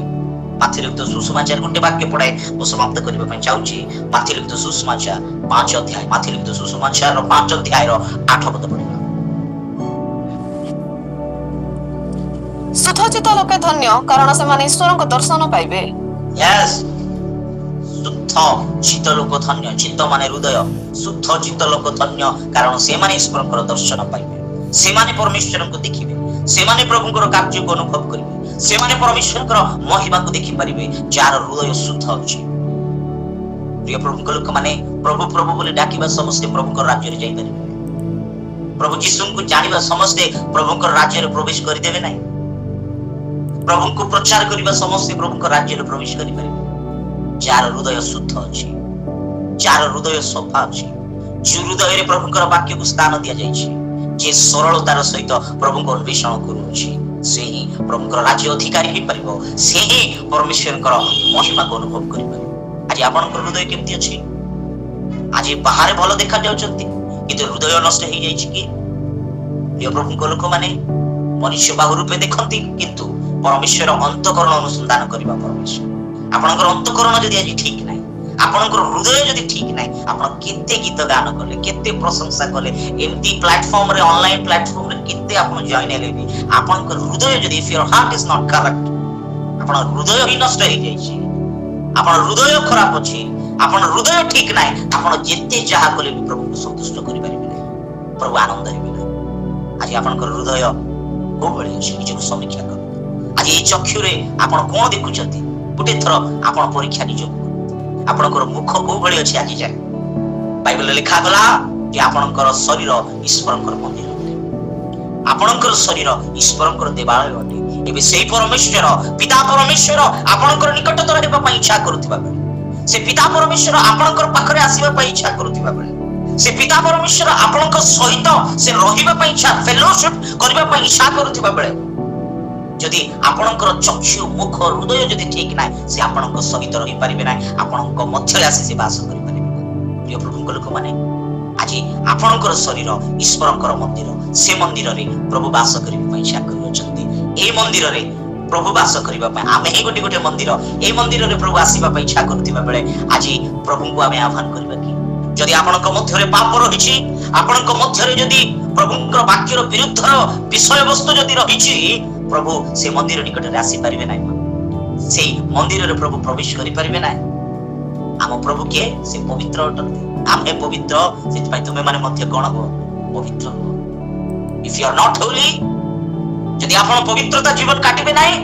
माथि लिखित सुसमाचार गोटे वाक्य पढाए मु समाप्त करबा पय चाहूची। माथि लिखित सुसमाचार 5 अध्याय, माथि लिखित सुसमाचार 5 अध्याय रो 8 पद पढिबा। शुद्धचित्त लोके धन्य कारण से माने ईश्वरक दर्शन पाइबे। यस शुद्ध चित्त लोक धन्य, चित्त माने हृदय, शुद्ध चित्त लोक धन्य कारण से माने ईश्वरक दर्शन पाइबे, से माने परमेश्वर को देखिबे, से माने प्रभुଙ୍କର कार्य को अनुभव करिवे, से माने परमेश्वरकर महिमा को देखि परिबे जार हृदय शुद्ध अछि। प्रिय प्रभुଙ୍କ लोक माने प्रभु प्रभु बोली डाकिबा समस्त प्रभुଙ୍କର राज्य रे जाई परिबे। प्रभु यीशु को जानिबा समस्त प्रभुଙ୍କର राज्य रे प्रवेश करि देबे नाही। प्रभु को प्रचार करिबा समस्त प्रभुଙ୍କର राज्य रे प्रवेश करि परिबे जार हृदय शुद्ध अछि, जार हृदय सफा अछि, जो हृदय रे प्रभुଙ୍କର वाक्य को स्थान दिया जाइछि, जे सरलतार सहित प्रभु को अन्वेषण करूछि से ही प्रभुଙ୍କର राज्य अधिकारी ही परिबो, से ही परमेश्वरଙ୍କର महिमा को अनुभव करि परिबो। आज आपनकर हृदय केमति अछि? आज बाहर भलो देखा जाउछन्ती किंतु हृदय नष्ट हो जाइछि कि? प्रिय प्रभुଙ୍କ लोक माने मनुष्य बाहु रूपे देखंती किंतु परमेश्वर अंतःकरण अनुसंधान करिबा परमेश्वर। आपनकर अंतःकरण जदि आज ठीक नाही, आपनकर हृदय जदि ठीक नाही, आपण केते गीत गान करले, केते प्रशंसा करले, एमती प्लेटफॉर्म रे ऑनलाइन प्लेटफॉर्म रे केते आपण जॉइन हेले भी आपनकर हृदय जदि if your heart is not correct, आपण हृदय ही नष्ट हो जाइछि, आपण हृदय खराब अछि, आपण हृदय ठीक नाही, आपण जेते जहा कले भी प्रभु को संतुष्ट करि परिबे नाही, प्रभु आनंद हेबे नाही। आज आपनकर हृदय को बळी अछि निजको समीक्षा करू। आज ए चक्षु रे आपण कोन देखुछथि? गुटे थरो आपण परीक्षा निजको ଆପଣଙ୍କର ମୁଖ କୋଉ ଭଳି ଅଛି ଆଜି ଯାଏ? ବାଇବେଲରେ ଲେଖାଗଲା ଯେ ଆପଣଙ୍କର ଶରୀର ଈଶ୍ୱରଙ୍କର ମନ୍ଦିର ଅଟେ, ଆପଣଙ୍କର ଶରୀର ଈଶ୍ୱରଙ୍କର ଦେବାଳୟ ଅଟେ। ଏବେ ସେଇ ପରମେଶ୍ୱର ପିତା ପରମେଶ୍ୱର ଆପଣଙ୍କର ନିକଟତର ହେବା ପାଇଁ ଇଚ୍ଛା କରୁଥିବା ବେଳେ, ସେ ପିତା ପରମେଶ୍ୱର ଆପଣଙ୍କର ପାଖରେ ଆସିବା ପାଇଁ ଇଚ୍ଛା କରୁଥିବା ବେଳେ, ସେ ପିତା ପରମେଶ୍ୱର ଆପଣଙ୍କ ସହିତ ସେ ରହିବା ପାଇଁ ଇଚ୍ଛା, ଫେଲୋସିପ୍ କରିବା ପାଇଁ ଇଚ୍ଛା କରୁଥିବା ବେଳେ, ଯଦି ଆପଣଙ୍କର ଚକ୍ଷୁ ମୁଖ ହୃଦୟ ଯଦି ଠିକ ନାହିଁ, ସେ ଆପଣଙ୍କ ସହିତ ରହିପାରିବେ ନାହିଁ, ଆପଣଙ୍କ ମଧ୍ୟରେ ଆସି ସେ ବାସ କରିପାରିବେ ନାହିଁ। ପ୍ରିୟ ପ୍ରଭୁଙ୍କ ଲୋକମାନେ, ଆଜି ଆପଣଙ୍କର ଶରୀର ଈଶ୍ୱରଙ୍କର ମନ୍ଦିର, ସେ ମନ୍ଦିରରେ ପ୍ରଭୁ ବାସ କରିବା ପାଇଁ ଇଚ୍ଛା କରୁଅଛନ୍ତି। এই ମନ୍ଦିରରେ ପ୍ରଭୁ ବାସ କରିବା ପାଇଁ ଆମେ ହିଁ ଗୋଟେ ଗୋଟେ ମନ୍ଦିର, এই ମନ୍ଦିରରେ ପ୍ରଭୁ ଆସିବା ପାଇଁ ଇଚ୍ଛା କରୁଥିବା ବେଳେ ଆଜି ପ୍ରଭୁଙ୍କୁ ଆମେ ଆହ୍ୱାନ କରିବା କି? ଯଦି ଆପଣଙ୍କ ମଧ୍ୟରେ ପାପ ରହିଛି, ଆପଣଙ୍କ ମଧ୍ୟରେ ଯଦି ପ୍ରଭୁଙ୍କର ବାକ୍ୟର ବିରୁଦ୍ଧର ବିଷୟବସ୍ତୁ ଯଦି ରହିଛି, ପ୍ରଭୁ ସେ ମନ୍ଦିର ନିକଟରେ ଆସିପାରିବେ ନାହିଁ, ସେଇ ମନ୍ଦିରରେ ପ୍ରଭୁ ପ୍ରବେଶ କରିପାରିବେ ନାହିଁ। ଆମ ପ୍ରଭୁ କିଏ? ସେ ପବିତ୍ର ଅଟନ୍ତି, ଆମେ ପବିତ୍ର, ସେଥିପାଇଁ ତୁମେ ମାନେ ମଧ୍ୟ କଣ ହୁଅ? ପବିତ୍ର ହୁଅ। If you are not holy, ଯଦି ଆପଣ ପବିତ୍ରତା ଜୀବନ କାଟିବେ ନାହିଁ,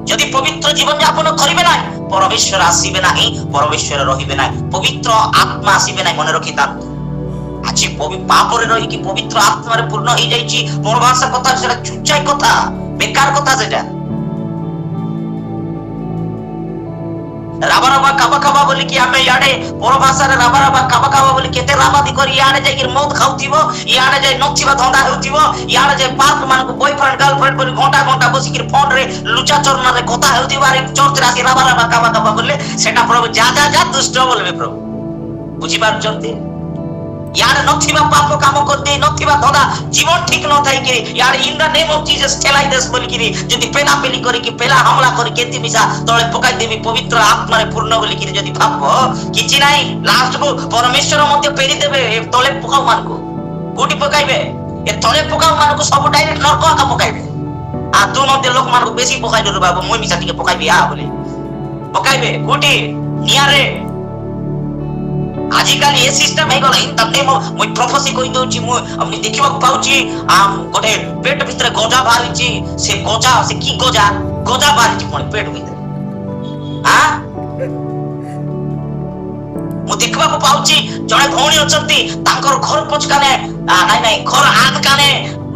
ଯଦି ପବିତ୍ର ଜୀବନ ଯାପନ କରିବେ ନାହିଁ, ପରମେଶ୍ୱର ଆସିବେ ନାହିଁ, ପରମେଶ୍ୱର ରହିବେ ନାହିଁ, ପବିତ୍ର ଆତ୍ମା ଆସିବେ ନାହିଁ। ମନେ ରଖିଥାନ୍ତୁ, ଆଜି ପାପରେ ରହିକି ପବିତ୍ର ଆତ୍ମାରେ ପୂର୍ଣ୍ଣ ହେଇଯାଇଛି, ପରଭାଷା କଥା ସେଟା ଚୁଚାଇ କଥା, ବେକାର କଥା ସେଟା। ରାବା ରାବା କାବା କାବା ବୋଲିକି ଆମେ ଇଆଡେ ପରଭାଷାରେ ରାବା ରାବା କାବା କାବା ବୋଲି କେତେ ରାବାଦି କରି ଇଆଡେ ଯାଇକି ମଦ ଖାଉଥିବ, ଇଆଡେ ଯାଇ ନଚିବା ଧନ୍ଦା ହେଉଥିବ, ଇଆଡେ ଯାଇ ପାର୍କ ମାନଙ୍କୁ ବୟଫ୍ରେଣ୍ଡ ଗାର୍ଲଫ୍ରେଣ୍ଡ ବୋଲି ଘଣ୍ଟା ଘଣ୍ଟା ବସିକି ଫୋନ ରେ ଲୁଚା ଚରଣରେ କଥା ହେଉଥିବ, ଆରେ ଚର୍ଚ୍ଚରେ ଆସି ରାବା ରାବା କାବା କାବା ବୋଲେ ସେଟା ପ୍ରଭୁ ଯା ଯା ଯା ଦୁଷ୍ଟ ବୋଲବେ ପ୍ରଭୁ। ବୁଝିପାରୁଛନ୍ତି? ইয়ার নথিবা পাপ কাম করতে নথিবা ধরা জীবন ঠিক ন থাইকি ইয়ার in the name of Jesus ঠেলাই দেস বলিকি যদি পেলা পেলি করিকি পেলা হামলা করি কেতি মিশা তলে পকাই দেবি পবিত্র আত্মারে পূর্ণ বলিকি যদি ভাবব কিছু নাই, লাস্ট কো পরমেশ্বর মধ্যে পেরি দেবে তলে পকাও মানকু কোটি পকাইবে, এ তলে পকাও মানকু সব ডাইরেক্ট নরক আকা পকাইবে। আর তু মধ্যে লোক মানকু বেশি পকাই দে বাবু মই মিশা টিকে পকাইবি আ বলে পকাইবে কোটি নিয়ারে। আজকালি এ সিস্টেম হয়ে গলা, তাতে মই প্রফেসি কই দউছি, মই আমি দেখিବାକୁ পাউছি গোটে পেট ভিতরে গজা বাহারিছি, সে গজা সে কি গজা গজা বাহারিছি পুଣି পেট ভিতরে। হ্যাঁ, ମୁଁ ଦେଖିବାକୁ ପାଉଛି ଜଣେ ଭଉଣୀ ଅଛନ୍ତି, ତାଙ୍କର ଘର ପଛକାନେ ନାଇଁ ନାଇଁ ଘର ଆଗ କାନେ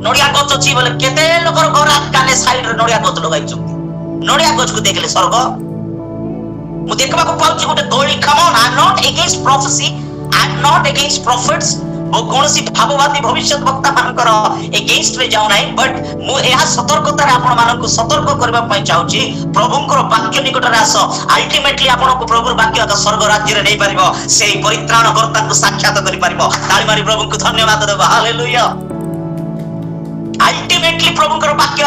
ନଡିଆ ଗଛ ଅଛି ବୋଲେ କେତେ ଲୋକର ଘର ଆଗ କାନେ ସାଇଡରେ ନଡିଆ ଗଛ ଲଗାଇଛନ୍ତି। ନଡିଆ ଗଛକୁ ଦେଖିଲେ ସ୍ୱର୍ଗ। ମୁଁ ଦେଖିବାକୁ ପାଉଛି ଗୋଟେ ଦୋଳି। Come on, I am not against prophecy, I am not against prophets, ମୁଁ କୌଣସି ଭାବବାଦୀ ଭବିଷ୍ୟତ ବକ୍ତା ମାନଙ୍କର ଏଗେନ୍ଷ୍ଟରେ ଯାଉ ନାହିଁ, ବଟ୍ ମୁଁ ଏହା ସତର୍କତାରେ ଆପଣ ମାନଙ୍କୁ ସତର୍କ କରିବା ପାଇଁ ଚାହୁଁଛି, ପ୍ରଭୁଙ୍କର ବାକ୍ୟ ନିକଟରେ ଆସ। ଅଲ୍ଟିମେଟଲି ଆପଣଙ୍କୁ ପ୍ରଭୁର ବାକ୍ୟ ସ୍ୱର୍ଗ ରାଜ୍ୟରେ ନେଇପାରିବ, ସେଇ ପରିତ୍ରାଣ କର୍ତ୍ତାଙ୍କୁ ସାକ୍ଷାତ କରିପାରିବ। ତାଳି ମାରି ପ୍ରଭୁଙ୍କୁ ଧନ୍ୟବାଦ ଦେବ। ହାଲେଲୁୟା। ଅଲ୍ଟିମେଟଲି ପ୍ରଭୁଙ୍କର ବାକ୍ୟ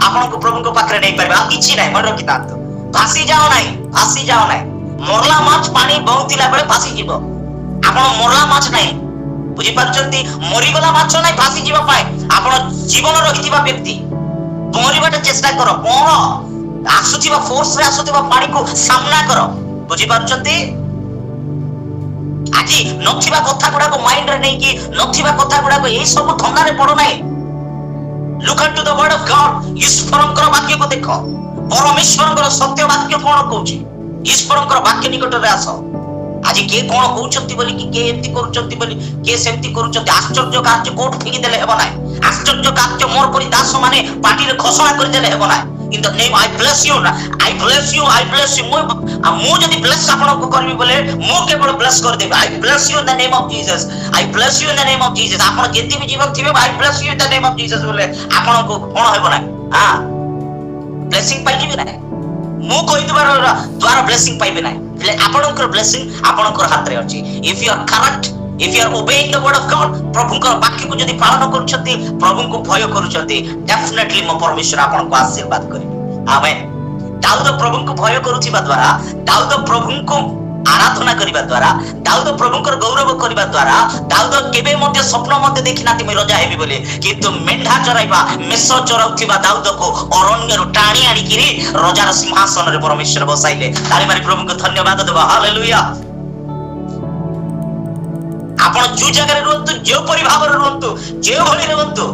ଆପଣଙ୍କୁ ପ୍ରଭୁଙ୍କ ପାଖରେ ନେଇପାରିବ, ଆଉ କିଛି ନାହିଁ। ମନେ ରଖିଥାନ୍ତୁ, ଭାସି ଯାଅ ନାହିଁ, ଭାସି ଯାଅ ନାହିଁ। ମରଲା ମାଛ ପାଣି ବହୁଥିଲା ବେଳେ ଭାସି ଯିବ, ଆପଣ ମରଲା ମାଛ ନାହିଁ। ବୁଝିପାରୁଛନ୍ତି? ମରିଗଲା ମାଛ ନାହିଁ ଭାସି ଯିବା ପାଇଁ। ଆପଣ ଜୀବନ ରହିଥିବା ବ୍ୟକ୍ତି ପହଁରିବାଟା ଚେଷ୍ଟା କର, ପହଁର, ଆସୁଥିବା ଫୋର୍ସରେ ଆସୁଥିବା ପାଣିକୁ ସାମ୍ନା କର। ବୁଝିପାରୁଛନ୍ତି? ଆଜି ନଥିବା କଥା ଗୁଡାକ ମାଇଣ୍ଡରେ ନେଇକି ନଥିବା କଥା ଗୁଡାକ ଏଇ ସବୁ ଧନ୍ଦାରେ ପଡ ନାହିଁ। Look into the word of God. ଈଶ୍ୱରଙ୍କର ବାକ୍ୟକୁ ଦେଖ, ପରମେଶ୍ୱରଙ୍କର ସତ୍ୟ ବାକ୍ୟ କଣ କହୁଛି। ଈଶ୍ୱରଙ୍କର ବାକ୍ୟ ନିକଟରେ ଆସ। ଆଜି କିଏ କଣ କହୁଛନ୍ତି ବୋଲି କି କିଏ ଏମିତି କରୁଛନ୍ତି ବୋଲି କିଏ ସେମିତି କରୁଛନ୍ତି, ଆଶ୍ଚର୍ଯ୍ୟ କାର୍ଯ୍ୟ କୋଉଠୁ ଫିଙ୍ଗି ଦେଲେ ହେବ ନାହିଁ। ଆଶ୍ଚର୍ଯ୍ୟ କାର୍ଯ୍ୟ ମୋର ପରି ଦାସ ମାନେ ପାଟିରେ ଘୋଷଣା କରିଦେଲେ ହେବ ନାହିଁ। In the name I bless you, I bless you, I bless you। ମୁଁ ଯଦି ବ୍ଲେସ୍ ଆପଣଙ୍କୁ କରିବି ବୋଲେ ମୁଁ କେବଳ ବ୍ଲେସ୍ କରିଦେବି। I bless you in the name of Jesus, I bless you in the name of Jesus। ଆପଣ ଯେତେ ବି ଜୀବନ ଥିବେ I bless you in the name of Jesus ବୋଲେ ଆପଣଙ୍କୁ କଣ ହେବ ନାହିଁ, ବ୍ଲେସିଂ ପାଇଯିବେ ନାହିଁ। ମୁଁ କହିଦେବାର ଦ୍ୱାରା ବ୍ଲେସିଂ ପାଇବେ ନାହିଁ। ଆପଣଙ୍କର ବ୍ଲେସିଂ ଆପଣଙ୍କର ହାତରେ ଅଛି। If you are correct, if you are obeying the word of God, ପ୍ରଭୁଙ୍କର ବାକ୍ୟକୁ ଯଦି ପାଳନ କରୁଛନ୍ତି, ପ୍ରଭୁଙ୍କୁ ଭୟ କରୁଛନ୍ତି, ଡେଫିନେଟଲି ମୋ ପରମେଶ୍ୱର ଆପଣଙ୍କୁ ଆଶୀର୍ବାଦ କରିବେ। ଆମେନ୍। ଦାଉଦ ପ୍ରଭୁଙ୍କୁ ଭୟ କରୁଥିବା ଦ୍ୱାରା, ଦାଉଦ ପ୍ରଭୁଙ୍କୁ ଆରାଧନା କରିବା ଦ୍ୱାରା, ଦାଉଦ ପ୍ରଭୁଙ୍କର ଗୌରବ କରିବା ଦ୍ୱାରା, ଦାଉଦ କେବେ ମଧ୍ୟ ସ୍ୱପ୍ନ ମଧ୍ୟ ଦେଖିନାହାନ୍ତି ମୁଁ ରଜା ହେବି ବୋଲି। କିନ୍ତୁ ମେଣ୍ଢା ଚରାଇବା, ମେଷ ଚରାଉଥିବା ଦାଉଦକୁ ଅରଣ୍ୟରୁ ଟାଣି ଆଣିକିରି ରଜାର ସିଂହାସନରେ ପରମେଶ୍ୱର ବସାଇଲେ। ତାଳି ମାରି ପ୍ରଭୁଙ୍କୁ ଧନ୍ୟବାଦ ଦେବ। ହାଲେଲୁୟା। ଆପଣ ଯୋଉ ଜାଗାରେ ରୁହନ୍ତୁ, ଯେଉଁପରି ଭାବରେ ରୁହନ୍ତୁ, ଯେଉଁଭଳି ରୁହନ୍ତୁ,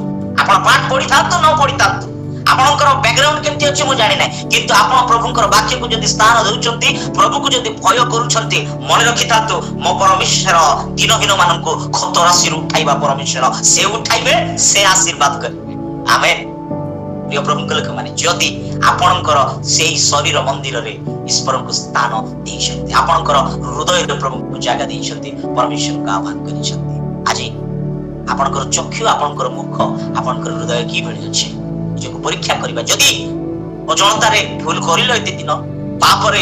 ଆପଣ ପାଠ ପଢିଥାନ୍ତୁ ନ ପଢିଥାନ୍ତୁ, ଆପଣଙ୍କର ବ୍ୟାକଗ୍ରାଉଣ୍ଡ କେମିତି ଅଛି ମୁଁ ଜାଣି ନାହିଁ, କିନ୍ତୁ ଆପଣ ପ୍ରଭୁଙ୍କର ବାକ୍ୟକୁ ଯଦି ସ୍ଥାନ ଦେଉଛନ୍ତି, ପ୍ରଭୁକୁ ଯଦି ଭୟ କରୁଛନ୍ତି, ମନେ ରଖିଥାନ୍ତୁ ମୋ ପରମେଶ୍ୱର ଦିନହୀନ ମାନଙ୍କୁ ଖତ ରାଶିରୁ ଉଠାଇବା ପରମେଶ୍ୱର, ସେ ଉଠାଇବେ, ସେ ଆଶୀର୍ବାଦ କରିବେ। ଆମେନ୍। ପ୍ରିୟ ପ୍ରଭୁଙ୍କ ଲୋକମାନେ, ଯଦି ଆପଣଙ୍କର ସେଇ ଶରୀର ମନ୍ଦିରରେ ଈଶ୍ୱରଙ୍କୁ ସ୍ଥାନ ଦେଇଛନ୍ତି, ଆପଣଙ୍କର ହୃଦୟରେ ପ୍ରଭୁଙ୍କୁ ଜାଗା ଦେଇଛନ୍ତି, ପରମେଶ୍ୱରଙ୍କୁ ଆହ୍ୱାନ କରିଛନ୍ତି, ଆଜି ଆପଣଙ୍କର ଚକ୍ଷୁ, ଆପଣଙ୍କର ମୁଖ, ଆପଣଙ୍କର ହୃଦୟ କିଭଳି ଅଛି ନିଜକୁ ପରୀକ୍ଷା କରିବା। ଯଦି ଅଜାଣତାରେ ଭୁଲ କରିଲ ଏତେ ଦିନ, ପାପରେ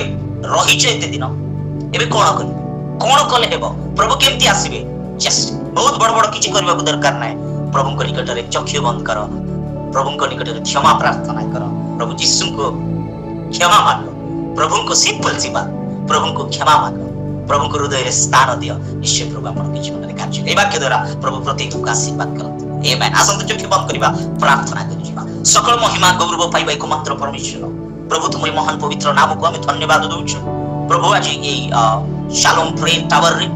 ରହିଛ ଏତେ ଦିନ, ଏବେ କଣ କରିବେ? କଣ କଲେ ହେବ? ପ୍ରଭୁ କେମିତି ଆସିବେ? ବହୁତ ବଡ ବଡ କିଛି କରିବାକୁ ଦରକାର ନାହିଁ। ପ୍ରଭୁଙ୍କ ନିକଟରେ ଚକ୍ଷୁ ବନ୍ଦ କର, ପ୍ରଭୁଙ୍କ ନିକଟରେ କ୍ଷମା ପ୍ରାର୍ଥନା କର, ପ୍ରଭୁ ଯୀଶୁଙ୍କୁ କ୍ଷମା ମାଗ, ପ୍ରଭୁଙ୍କୁ ସିମ୍ପଲ ଯିବା, ପ୍ରଭୁଙ୍କୁ କ୍ଷମା ମାଗ, ପ୍ରଭୁଙ୍କ ହୃଦୟରେ ସ୍ଥାନ ଦିଅ। ନିଶ୍ଚୟ ପ୍ରଭୁ ଆପଣଙ୍କ ଜୀବନରେ କାର୍ଯ୍ୟ ଏ ବାକ୍ୟ ଦ୍ୱାରା ପ୍ରଭୁ ପ୍ରତ୍ୟେକଙ୍କୁ ଆଶୀର୍ବାଦ କରନ୍ତୁ। ଆମେନ୍। ଆସନ୍ତୁ ଚକ୍ଷୁ ବନ୍ଦ କରିବା, ପ୍ରାର୍ଥନା କରିଯିବା। সকল মহিমা গৌরব পাইবা একমাত্র পরমেশ্বর। প্রভু তোমার মহান পবিত্র নামକୁ আমি ধন্যবাদ দଉଛୁ। প্রভু আজি এই শালোম প্রেয়ার টাওয়ার রে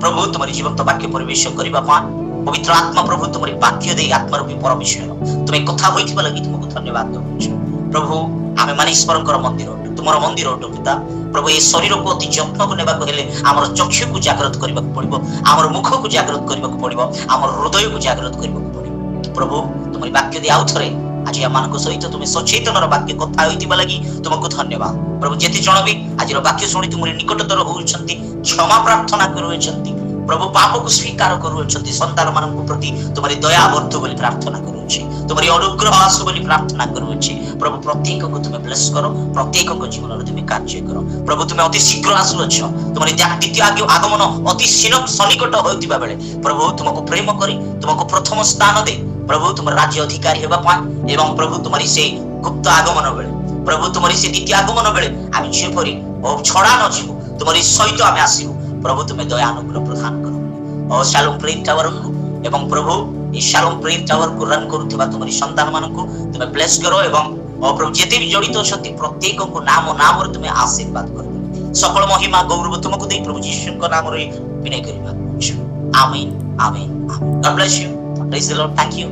প্রভু তোমার জীবন্ত বাক্য পরিবেশন କରିବା ପାଇଁ পবিত্র আত্মা প্রভু তোমার বাক্য দেই আত্মারূপী পরমেশ্বর তুমি কথা হইଥିବା লাগি তোমাকে ধন্যবাদ দଉଛୁ। প্রভু ଆମେ ମାନେ ଈଶ୍ୱରଙ୍କର ମନ୍ଦିର, ତୁମର ମନ୍ଦିର ଅଟୁ ପିତା। ପ୍ରଭୁ ଏ ଶରୀରକୁ ଅତି ଯତ୍ନକୁ ନେବାକୁ ହେଲେ ଆମର ଚକ୍ଷୁକୁ ଜାଗ୍ରତ କରିବାକୁ ପଡିବ, ଆମର ମୁଖକୁ ଜାଗ୍ରତ କରିବାକୁ ପଡିବ, ଆମର ହୃଦୟକୁ ଜାଗ୍ରତ କରିବାକୁ ପଡିବ। ପ୍ରଭୁ ତୁମର ବାକ୍ୟ ଦେଇ ଆଉ ଥରେ ଆଜି ଆମମାନଙ୍କ ସହିତ ତୁମେ ସଚେତନର ବାକ୍ୟ କଥା ହୋଇଥିବା ଲାଗି ତୁମକୁ ଧନ୍ୟବାଦ। ପ୍ରଭୁ ଯେତେ ଜଣ ବି ଆଜିର ବାକ୍ୟ ଶୁଣି ତୁମର ନିକଟତର ହେଉଛନ୍ତି, କ୍ଷମା ପ୍ରାର୍ଥନା କରୁଅଛନ୍ତି, ପ୍ରଭୁ ପାପକୁ ସ୍ୱୀକାର କରୁଅଛନ୍ତି, ସନ୍ତାନ ମାନଙ୍କ ପ୍ରତି ତୁମର ଦୟା ବର୍ଦ୍ଧୁ ବୋଲି ପ୍ରାର୍ଥନା କରୁଅଛି, ତୁମର ଅନୁଗ୍ରହ ଆସୁ ବୋଲି ପ୍ରାର୍ଥନା କରୁଅଛି। ପ୍ରଭୁ ପ୍ରତ୍ୟେକଙ୍କୁ ତୁମେ ବ୍ଲେସ୍ କର, ପ୍ରତ୍ୟେକଙ୍କ ଜୀବନରେ ତୁମେ କାର୍ଯ୍ୟ କର। ପ୍ରଭୁ ତୁମେ ଅତି ଶୀଘ୍ର ଆସୁଅଛ, ତୁମର ଦ୍ୱିତୀୟ আগমନ ଅତି ସନ୍ନିକଟ ହୋଇଥିବା ବେଳେ ପ୍ରଭୁ ତୁମକୁ ପ୍ରେମ କରି ତୁମକୁ ପ୍ରଥମ ସ୍ଥାନ ଦେଇ ପ୍ରଭୁ ତୁମର ରାଜ୍ୟ ଅଧିକାରୀ ହେବା ପାଇଁ ଏବଂ ପ୍ରଭୁ ତୁମରି ସେ ଗୁପ୍ତ আগমନ ବେଳେ, ପ୍ରଭୁ ତୁମରି ସେ ଦ୍ୱିତୀୟ আগমନ ବେଳେ ଆମେ ଯେପରି ଛଡ଼ା ନ ଯିବୁ, ତୁମରି ସହିତ ଆମେ ଆସିବୁ। ପ୍ରଭୁ ତୁମେ ଦୟା ଅନୁଗ୍ରହ ପ୍ରଦାନ କର। শালোম প্রেয়ার টাওয়ারକୁ ଏବଂ ପ୍ରଭୁ এই শালোম প্রেয়ার টাওয়ারକୁ ରନ୍ କରୁଥିବା ତୁମରି ସନ୍ତାନ ମାନଙ୍କୁ ତୁମେ ବ୍ଲେସ୍ କର ଏବଂ ପ୍ରଭୁ ଯେତେ ବି ଜଡ଼ିତ ଅଛନ୍ତି ପ୍ରତ୍ୟେକଙ୍କୁ ନାମ ନାମରେ ତୁମେ ଆଶୀର୍ବାଦ କର। সকল মহিমা গৌরব তোমাকে দেই প্রভু যিশুଙ୍କ নামରେ ବିନୟ କରି ମାଗୁଛୁ। ଆମେନ୍, ଆମେନ୍, ଆମେନ୍। God bless you. Praise the Lord. Thank you.